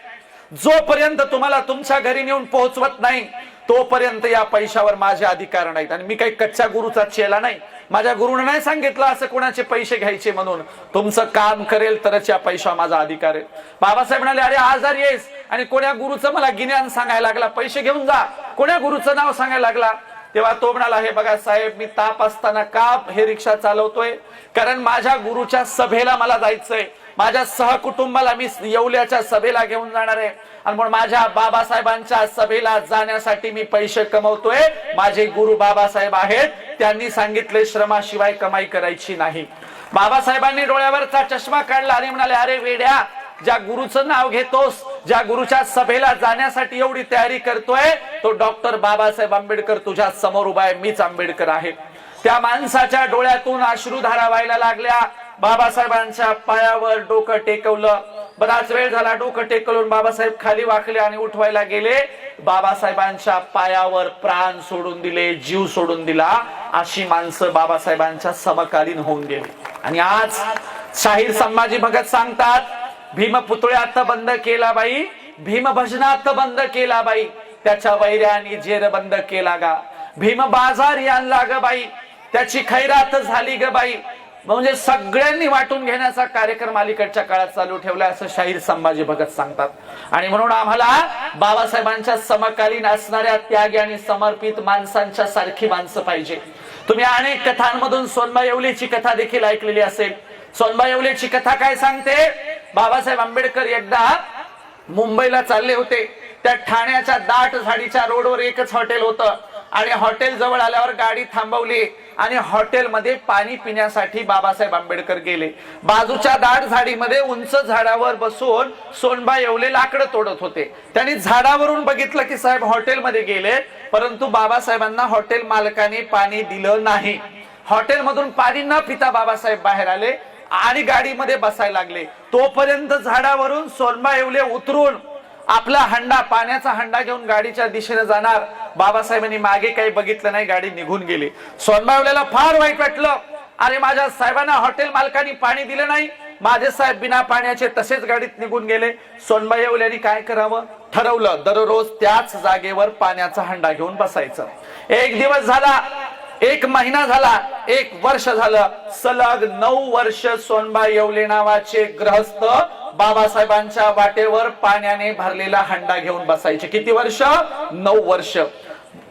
जोपर्यंत तुम्हाला तुमच्या घरी नेऊन पोहोचवत नाही तोपर्यंत या पैशावर माझे अधिकार नाहीत. आणि मी काही कच्च्या गुरुचा चेला नाही, माझ्या गुरुने नाही सांगितलं असं कोणाचे पैसे घ्यायचे म्हणून. तुमचं काम करेल तरच या पैशावर माझा अधिकार आहे. बाबासाहेब म्हणाले, अरे आजारी आहेस आणि कोण्या गुरुचं मला गिन्यान सांगायला लागला, पैसे घेऊन जा, कोण्या गुरुचं नाव सांगायला लागला? तेव्हा तो म्हणाला, हे बघा साहेब, मी ताप असताना का हे रिक्षा चालवतोय? कारण माझ्या गुरुच्या सभेला मला जायचंय, माझ्या सहकुटुंबाला मी येवल्याच्या सभेला घेऊन जाणार आहे, आणि म्हणून माझ्या बाबासाहेबांच्या सभेला जाण्यासाठी मी पैसे कमवतोय. माझे गुरु बाबासाहेब आहेत, त्यांनी सांगितले श्रमाशिवाय कमाई करायची नाही. बाबासाहेबांनी डोळ्यावरचा चष्मा काढला आणि म्हणाले, अरे वेड्या, ज्या गुरुचं नाव घेतोस, ज्या गुरुच्या सभेला जाण्यासाठी एवढी तयारी करतोय, तो डॉक्टर बाबासाहेब आंबेडकर तुझ्या समोर उभा आहे, मीच आंबेडकर आहे. त्या माणसाच्या डोळ्यातून अश्रुधारा व्हायला लागल्या. बाबासाहेबांच्या पायावर डोकं टेकवलं. बराच वेळ झाला डोकं टेकवून बाबासाहेब खाली वाकले आणि उठवायला गेले. बाबासाहेबांच्या पायावर प्राण सोडून दिले, जीव सोडून दिला. अशी माणसं बाबासाहेबांच्या समकालीन होऊन गेली. आणि आज शाहीर संभाजी भगत सांगतात, भीमपुतळ्यात बंद केला बाई, भीम भजनात बंद केला बाई, त्याच्या वैर्याने जेर बंद केला गा, भीम बाजार आणला ग बाई, त्याची खैरात झाली ग बाई, म्हणजे सगळ्यांनी वाटून घेण्याचा कार्यक्रम अलीकडच्या काळात चालू ठेवला असं शाहीर संभाजी भगत सांगतात। आणि म्हणून आम्हाला बाबासाहेबांच्या समकालीन असणाऱ्या त्यागी आणि समर्पित माणसांच्या सारखी माणसं पाहिजे। तुम्ही अनेक कथांमधून सोनबाई येवलेची कथा देखील ऐकलेली असेल। सोनबाई येवलेची कथा काय सांगते, बाबासाहेब आंबेडकर एकदा मुंबईला चालले होते। त्या ठाण्याच्या दाट झाडीच्या रोडवर एकच हॉटेल होतं आणि हॉटेल जवळ आल्यावर गाडी थांबवली आणि हॉटेलमध्ये पाणी पिण्यासाठी बाबासाहेब आंबेडकर गेले। बाजूच्या दाट झाडीमध्ये उंच झाडावर बसून सोनबाई येवले लाकडं तोडत होते। त्यांनी झाडावरून बघितलं की साहेब हॉटेलमध्ये गेले, परंतु बाबासाहेबांना हॉटेल मालकाने पाणी दिलं नाही। हॉटेलमधून पाणी न पिता बाबासाहेब बाहेर आले आणि गाडीमध्ये बसायला लागले। तोपर्यंत झाडावरून सोनबाई येवले उतरून आपला हंडा, पाण्याचा हंडा घेऊन गाडीच्या दिशेने जाणार। बाबासाहेबांनी मागे काही बघितलं नाही, गाडी निघून गेली। सोनबाई येवलेला फार वाईट वाटलं, अरे माझ्या साहेबांना हॉटेल मालकांनी पाणी दिलं नाही, माझे साहेब बिना पाण्याचे तसेच गाडीत निघून गेले। सोनबाई येवलेंनी काय करावं ठरवलं, दररोज त्याच जागेवर पाण्याचा हंडा घेऊन बसायचं। एक दिवस झाला, एक महिना झाला, एक वर्ष झालं, सलग 9 वर्ष सोनबाई येवले नावाचे गृहस्थ बाबासाहेबांच्या वाटेवर पाण्याने भरलेला हंडा घेऊन बसायचे। किती वर्ष? 9 वर्ष।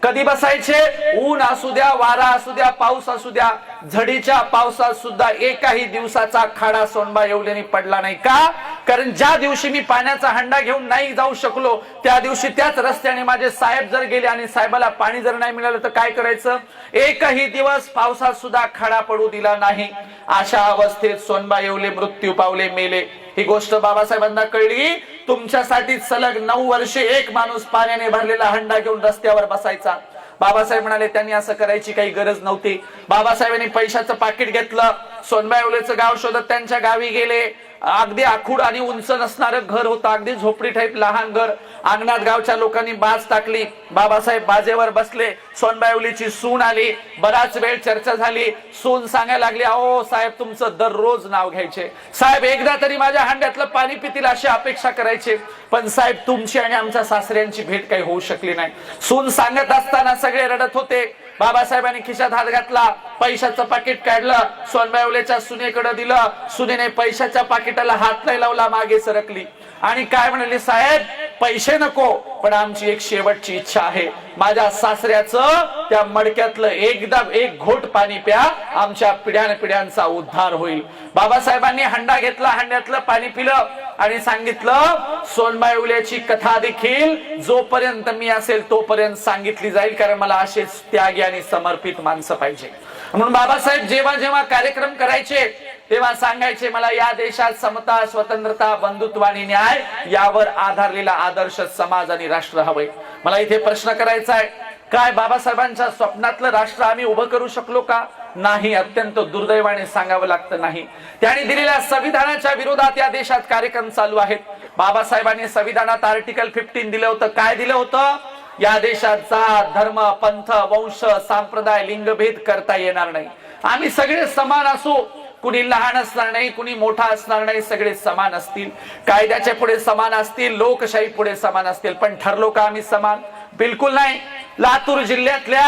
कधी बसायचे? ऊन असू द्या, वारा असू द्या, पाऊस असू द्या, झडीच्या पावसात सुद्धा एकाही दिवसाचा खाडा सोनबाई येवलेंनी पडला नाही। का? कारण ज्या दिवशी मी पाण्याचा हंडा घेऊन नाही जाऊ शकलो, त्या दिवशी त्याच रस्त्याने माझे साहेब जर गेले आणि साहेबाला पाणी जर नाही मिळालं तर काय करायचं? एकही दिवस पावसात सुद्धा खाडा पडू दिला नाही। अशा अवस्थेत सोनबाई येवले मृत्यू पावले, मेले। ही गोष्ट बाबासाहेबांना कळली। तुमच्यासाठी सलग 9 वर्षे एक माणूस पाण्याने भरलेला हंडा घेऊन रस्त्यावर बसायचा। बाबासाहेब म्हणाले त्यांनी असं करायची काही गरज नव्हती। बाबासाहेबांनी पैशाचं पाकिट घेतलं, सोनबाई येवलेचं गाव शोधत त्यांच्या गावी गेले। अगदी आखूड आणि उंच नसणारं घर होतं, अगदी झोपडी टाईप लहान घर। अंगणात गावच्या लोकांनी बाज टाकली, बाबासाहेब बाजेवर बसले। सोनबाई येवलेची सून आली, बराच वेळ चर्चा झाली। सून सांगायला लागली, अहो साहेब तुमचं दररोज नाव घ्यायचे, साहेब एकदा तरी माझ्या हंड्यातलं पाणी पितील अशी अपेक्षा करायचे, पण साहेब तुमची आणि आमच्या सासऱ्यांची भेट काही होऊ शकली नाही। सून सांगत असताना सगळे रडत होते। बाबासाहेबांनी खिशात हात घातला, पैशाचं पाकिट काढलं, सोनबाई येवलेच्या सुनेकडे दिलं। सुनेने पैशाच्या पाकिटाला हात नाही लावला, मागे सरकली आणि काय म्हणाली, साहेब पैसे नको, पण आमची एक शेवटची इच्छा आहे, माझ्या सासऱ्याचं त्या मडक्यातलं एकदा एक घोट पाणी प्या, आमच्या पिढ्यानपिढ्यांचा उद्धार होईल। बाबासाहेबांनी हंडा घेतला, हंड्यातलं पाणी पिलं आणि सांगितलं, सोनबाई येवलेची कथा देखील जोपर्यंत मी असेल तोपर्यंत सांगितली जाईल, कारण मला असेच त्यागी आणि समर्पित माणसं पाहिजे। म्हणून बाबासाहेब जेव्हा जेव्हा कार्यक्रम करायचे तेव्हा सांगायचे, मला या देशात समता, स्वतंत्रता, बंधुत्व आणि न्याय यावर आधारलेला आदर्श समाज आणि राष्ट्र हवंय। मला इथे प्रश्न करायचा आहे, काय बाबासाहेबांच्या स्वप्नातलं राष्ट्र आम्ही उभं करू शकलो का? नाही, अत्यंत दुर्दैवाने सांगावं लागतं नाही। त्यांनी दिलेल्या संविधानाच्या विरोधात या देशात कार्यक्रम चालू आहेत। बाबासाहेबांनी संविधानात आर्टिकल 15 दिलं होतं। काय दिलं होतं? या देशात जात, धर्म, पंथ, वंश, संप्रदाय, लिंगभेद करता येणार नाही। आम्ही सगळे समान असू, कुणी लहान असणार नाही, कुणी मोठा असणार नाही, सगळे समान असतील, कायद्याच्या पुढे समान असतील, लोकशाही पुढे समान असतील। पण ठरलो का आम्ही समान? बिलकुल नाही। लातूर जिल्ह्यातल्या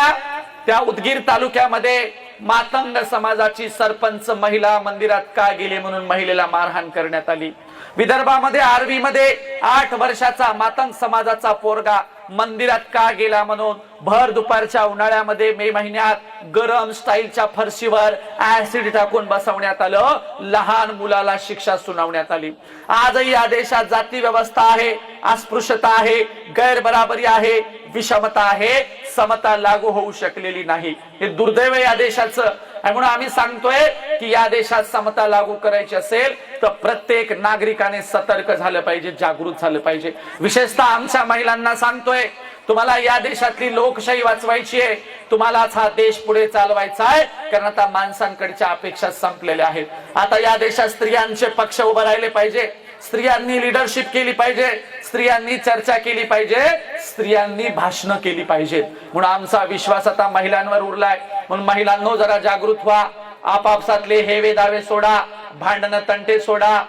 त्या उदगीर तालुक्यामध्ये मातंग समाजाची सरपंच महिला मंदिरात का गेली म्हणून महिलेला मारहाण करण्यात आली। विदर्भामध्ये आर्वीमध्ये 8 वर्षाचा मातंग समाजाचा पोरगा मंदिरात का गेला म्हणून भर दुपारच्या उन्हाळ्यामध्ये मे महिन्यात गरम स्टाईलच्या फरशीवर ऍसिड टाकून बसवण्यात आलं। लहान मुलाला शिक्षा सुनावण्यात आली। आजही या देशात जाती व्यवस्था आहे, अस्पृश्यता आहे, गैरबराबरी आहे, विषमता आहे, समता लागू होऊ शकलेली नाही। हे दुर्दैव आहे या देशाचं। म्हणून आम्ही सांगतोय की या देशात समता लागू करायची असेल तर प्रत्येक नागरिकाने सतर्क झालं पाहिजे, जागृत झालं पाहिजे। विशेषतः आमच्या महिलांना सांगतोय, तुम्हाला या देशातली लोकशाही वाचवायची आहे, तुम्हालाच हा देश पुढे चालवायचा आहे, कारण आता माणसांकडच्या अपेक्षा संपलेल्या आहेत। आता या देशात स्त्रियांचे पक्ष उभे राहिले पाहिजे, स्त्रियांनी लीडरशिप केली पाहिजे, स्त्रियांनी चर्चा केली पाहिजे, स्त्रियांनी भाषणं केली पाहिजेत। म्हणून आमचा विश्वास आता महिलांवर उरलाय। म्हणून महिलांनो जरा जागृत व्हा, आपापसातले हेवे दावे सोडा, भांडणं तंटे सोडा।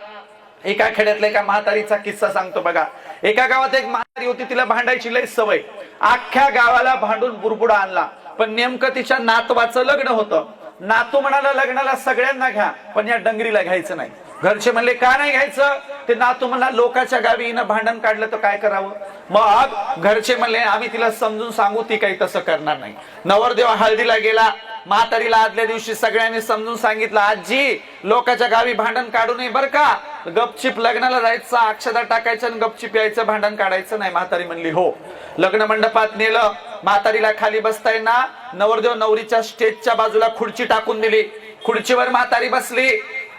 एका खेड्यातल्या एका म्हातारीचा किस्सा सांगतो बघा। एका गावात एक म्हातारी होती, तिला भांडायची लय सवय। अख्ख्या गावाला भांडून बुरबुडा आणला, पण नेमकं तिच्या नातवाचं लग्न होतं नातू म्हणाला लग्नाला सगळ्यांना घ्या, पण या डंगरीला घ्यायचं नाही. घरचे म्हणले का नाही घ्यायचं? ते नातू म्हणला लोकांच्या गावी हिनं भांडण काढलं तर काय करावं. मग घरचे म्हणले आम्ही तिला समजून सांगू, ती काही तसं करणार नाही. नवरदेव हळदीला गेला, म्हातारीला आदल्या दिवशी सगळ्यांनी समजून सांगितलं, आजी लोकांच्या गावी भांडण काढू नये बरं का, गपचिप लग्नाला जायचं, अक्षता टाकायचं आणि गपचिप यायचं, भांडण काढायचं नाही. म्हातारी म्हणली हो. लग्न मंडपात नेलं, म्हातारीला खाली बसता येईना. नवरदेव नवरीच्या स्टेजच्या बाजूला खुर्ची टाकून दिली, खुर्चीवर म्हातारी बसली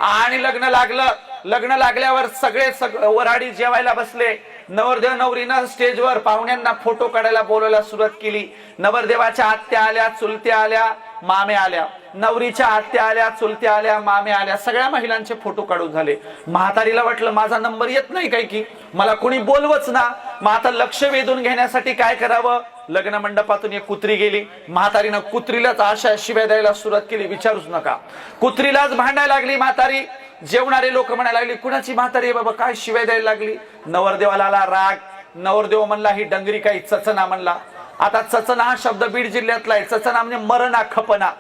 आणि लग्न लागलं. लग्न लागल्यावर सगळे वराडी जेवायला बसले. नवरदेव नवरीनं स्टेजवर पाहुण्यांना फोटो काढायला बोलायला सुरुवात केली. नवरदेवाच्या आत्या आल्या, चुलत्या आल्या, माम्या आल्या. नवरीच्या आत्या आल्या, चुलत्या आल्या, माम्या आल्या. सगळ्या महिलांचे फोटो काढून झाले. म्हातारीला वाटलं माझा नंबर येत नाही काय की, मला कोणी बोलवच ना. मग आता लक्ष वेधून घेण्यासाठी काय करावं? लग्न मंडपातून एक कुत्री गेली. म्हातारीनं कुत्रीलाच अशा शिव्या द्यायला सुरुवात केली, विचारूच नका. कुत्रीलाच भांडायला लागली म्हातारी. जेवणारे लोक म्हणायला लागले कुणाची म्हातारी बाबा, काय शिव्या द्यायला लागली. नवरदेवाला आला राग. नवरदेव म्हणला ही डंगरी काही चचना म्हणला. आता चचना हा शब्द बीड जिल्ह्यातला आहे. चचना म्हणजे मरणा, खपना.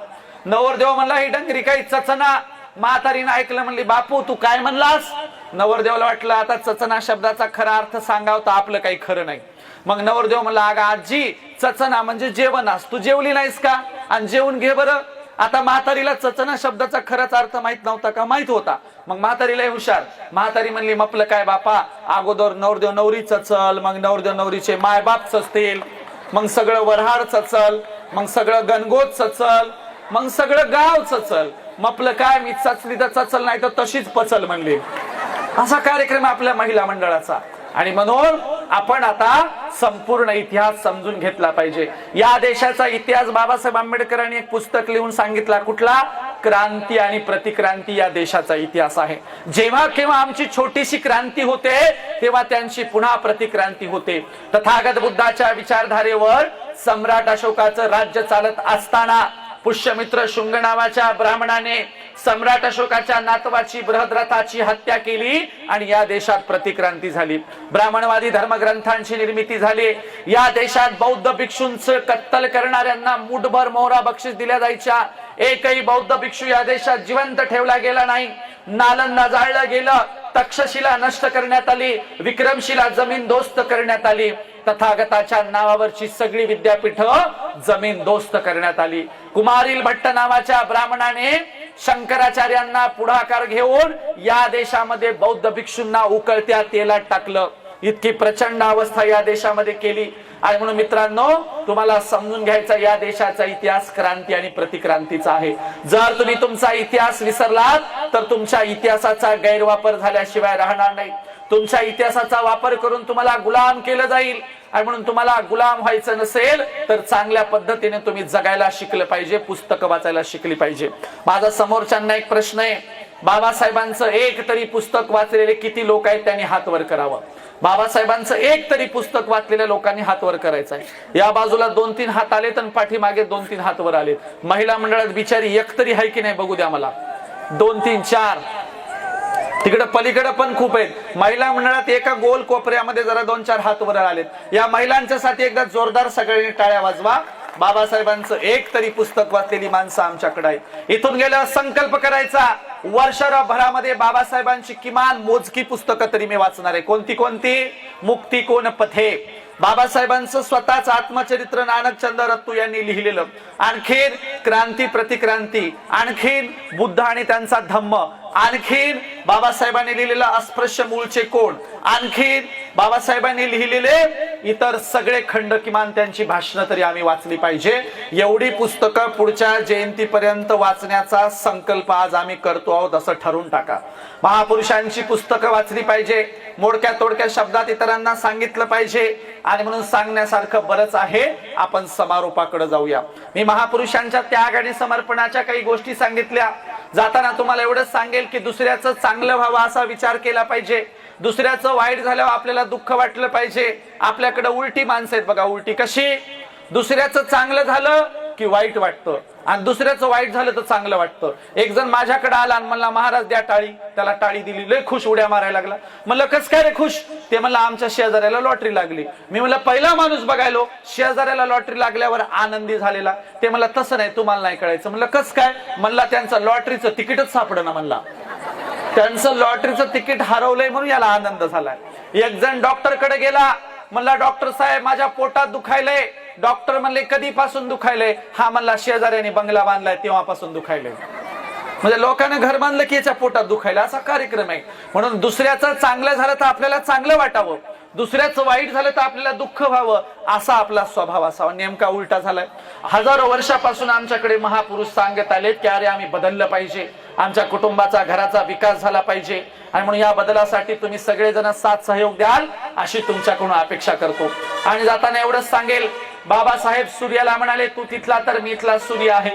नवरदेव म्हणला ही डंगरी काही चचना. म्हातारीनं ऐकलं, म्हणली बापू तू काय म्हणलास? नवरदेवाला वाटलं आता चचना शब्दाचा खरा अर्थ सांगाव तर आपलं काही खरं नाही. मग नवरदेव म्हणला अगं आजी, चचना म्हणजे जेवणास, तू जेवली नाहीस का? आणि जेवून घे बरं. आता म्हातारीला चचना शब्दाचा खराच अर्थ माहित नव्हता का? माहित होता. मग म्हातारीला हुशार. म्हातारी म्हणली मपलं काय बापा, अगोदर नवरदेव नवरी चचल, मग नवरदेव नवरीचे मायबाप चचतील, मग सगळं वऱ्हाड चचल, मग सगळं गणगोत चचल, मग सगळं गाव चचल. मपलं काय, मी चचली तर चचल, नाही तर तशीच पचल म्हणली. असा कार्यक्रम आपल्या महिला मंडळाचा. आणि म्हणून आपण आता संपूर्ण इतिहास समजून घेतला पाहिजे. या देशाचा इतिहास बाबासाहेब आंबेडकरांनी एक पुस्तक लिहून सांगितला. कुठला? क्रांती आणि प्रतिक्रांती या देशाचा इतिहास आहे. जेव्हा केव्हा आमची छोटीशी क्रांती होते, तेव्हा त्यांची पुन्हा प्रतिक्रांती होते. तथागत बुद्धाच्या विचारधारेवर सम्राट अशोकाचं राज्य चालत असताना पुष्यमित्र शुंग नावाच्या ब्राह्मणाने सम्राट अशोकाच्या नातवाची बृहद्रथाची हत्या केली आणि या देशात प्रतिक्रांती झाली. ब्राह्मणवादी धर्मग्रंथांची निर्मिती झाली. या देशात बौद्ध भिक्षूंचं कत्तल करणाऱ्यांना मुठभर मोहरा बक्षीस दिल्या जायच्या. एकही बौद्ध भिक्षू या देशात जिवंत ठेवला गेला नाही. नालंदा जाळलं गेलं, तक्षशिला नष्ट करण्यात आली, विक्रमशिला जमीन दोस्त करण्यात आली. तथागताच्या नावावरची सगळी विद्यापीठ जमीन दोस्त करण्यात आली. कुमारील भट्ट नावाच्या ब्राह्मणाने शंकराचार्यांना पुढाकार घेऊन या देशामध्ये बौद्ध भिक्षूंना उकळत्या तेलात टाकलं. इतकी प्रचंड अवस्था या देशामध्ये केली. आणि म्हणून मित्रांनो, तुम्हाला समजून घ्यायचा या देशाचा इतिहास क्रांती आणि प्रतिक्रांतीचा आहे. जर तुम्ही तुमचा इतिहास विसरलात तर तुमच्या इतिहासाचा गैरवापर झाल्याशिवाय राहणार नाही. तुमच्या इतिहासाचा वापर करून तुम्हाला गुलाम केलं जाईल. आणि म्हणून तुम्हाला गुलाम व्हायचं नसेल तर चांगल्या पद्धतीने तुम्ही जगायला शिकलं पाहिजे, पुस्तकं वाचायला शिकली पाहिजे. माझा समोरच्यांना एक प्रश्न आहे, बाबासाहेबांचं एक तरी पुस्तक वाचलेले किती लोक आहेत? त्यांनी हात वर करावं. बाबासाहेबांचं एक तरी पुस्तक वाचलेल्या लोकांनी हात वर करायचं आहे. या बाजूला 2-3 हात आले तर पाठीमागे 2-3 हात वर आले. महिला मंडळात बिचारी एक तरी आहे की नाही बघू द्या मला. 2-3-4 तिकडे पलीकडे पण खूप आहेत. महिला मंडळात एका गोल कोपऱ्यामध्ये जरा 2-4 हात वर आलेत. या महिलांच्यासाठी एकदा जोरदार सगळ्यांनी टाळ्या वाजवा. बाबासाहेबांचं एक तरी पुस्तक वाचलेली माणसं आमच्याकडे आहे. इथून गेल्यावर संकल्प करायचा, वर्षभरामध्ये बाबासाहेबांची किमान मोजकी पुस्तकं तरी मी वाचणार आहे. कोणती कोणती? मुक्ती कोण पथे, बाबासाहेबांचं स्वतःच आत्मचरित्र नानकचंद रत्तू यांनी लिहिलेलं, आणखीन क्रांती प्रतिक्रांती, आणखीन बुद्ध आणि त्यांचा धम्म, आणखीन बाबासाहेबांनी लिहिलेलं अस्पृश्य मूळचे कोण, आणखीन बाबासाहेबांनी लिहिलेले इतर सगळे खंड, किमान त्यांची भाषणं तरी आम्ही वाचली पाहिजे. एवढी पुस्तकं पुढच्या जयंतीपर्यंत वाचण्याचा संकल्प आज आम्ही करतो आहोत असं ठरवून टाका. महापुरुषांची पुस्तकं वाचली पाहिजे, मोडक्या तोडक्या शब्दात इतरांना सांगितलं पाहिजे. आणि म्हणून सांगण्यासारखं बरंच आहे. आपण समारोपाकडे जाऊया. मी महापुरुषांच्या त्याग आणि समर्पणाच्या काही गोष्टी सांगितल्या. जाताना तुम्हाला एवढंच सांगेल की दुसऱ्याचं चांगलं व्हावं असा विचार केला पाहिजे. दुसऱ्याचं वाईट झाल्यावर आपल्याला दुःख वाटलं पाहिजे. आपल्याकडे उलटी माणसं आहेत बघा. उलटी कशी? दुसऱ्याचं चांगलं झालं की वाईट वाटतं, आणि दुसऱ्याचं वाईट झालं तर चांगलं वाटतं. एक जण माझ्याकडे आला आणि म्हणला महाराज द्या टाळी. त्याला टाळी दिली, लय खुश, उड्या मारायला लागला. म्हणलं कस काय रे खुश? ते म्हणलं आमच्या शेजाऱ्याला लॉटरी लागली. मी म्हणलं पहिला माणूस बघायलो शेजाऱ्याला लॉटरी लागल्यावर आनंदी झालेला. ते म्हणलं तसं नाही, तुम्हाला नाही कळायचं. म्हणलं कस काय? म्हणला त्यांचं लॉटरीचं तिकीटच सापडना. म्हणला त्यांचं लॉटरीचं तिकीट हरवलंय म्हणून याला आनंद झालाय. एक जण डॉक्टर कडे गेला, म्हणला डॉक्टर साहेब माझ्या पोटात दुखायलंय. डॉक्टर म्हणले कधीपासून दुखायलंय? हा म्हणला शेजाऱ्याने बंगला बांधलाय तेव्हापासून दुखायलंय. म्हणजे लोकांना घर बांधलं की याच्या पोटात दुखायला, असा कार्यक्रम आहे. म्हणून दुसऱ्याचं चांगलं झालं तर आपल्याला चांगलं वाटावं, दुसऱ्याचं वाईट झालं तर आपल्याला दुःख व्हावं, असा आपला स्वभाव असावा. नेमका उलटा झालाय. हजारो वर्षापासून आमच्याकडे महापुरुष सांगत आलेत की अरे आम्ही बदललं पाहिजे, आमच्या कुटुंबाचा घराचा विकास झाला पाहिजे. आणि म्हणून या बदलासाठी तुम्ही सगळेजण साथ सहयोग द्याल अशी तुमच्याकडून अपेक्षा करतो. आणि जाताना एवढंच सांगेल, बाबासाहेब सूर्याला म्हणाले तू तिथला तर मी इथला सूर्य आहे.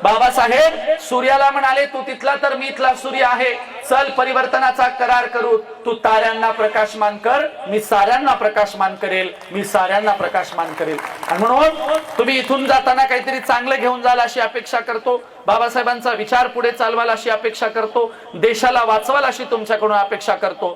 बाबासाहेब सूर्याला म्हणाले तू तिथला तर मी इथला सूर्य आहे. चल परिवर्तनाचा करार करू, तू ताऱ्यांना प्रकाशमान कर, मी साऱ्यांना प्रकाशमान करेल, मी साऱ्यांना प्रकाशमान करेल. आणि म्हणून तुम्ही इथून जाताना काहीतरी चांगलं घेऊन जाल अशी अपेक्षा करतो. बाबासाहेबांचा विचार पुढे चालवाल अशी अपेक्षा करतो. देशाला वाचवाल अशी तुमच्याकडून अपेक्षा करतो.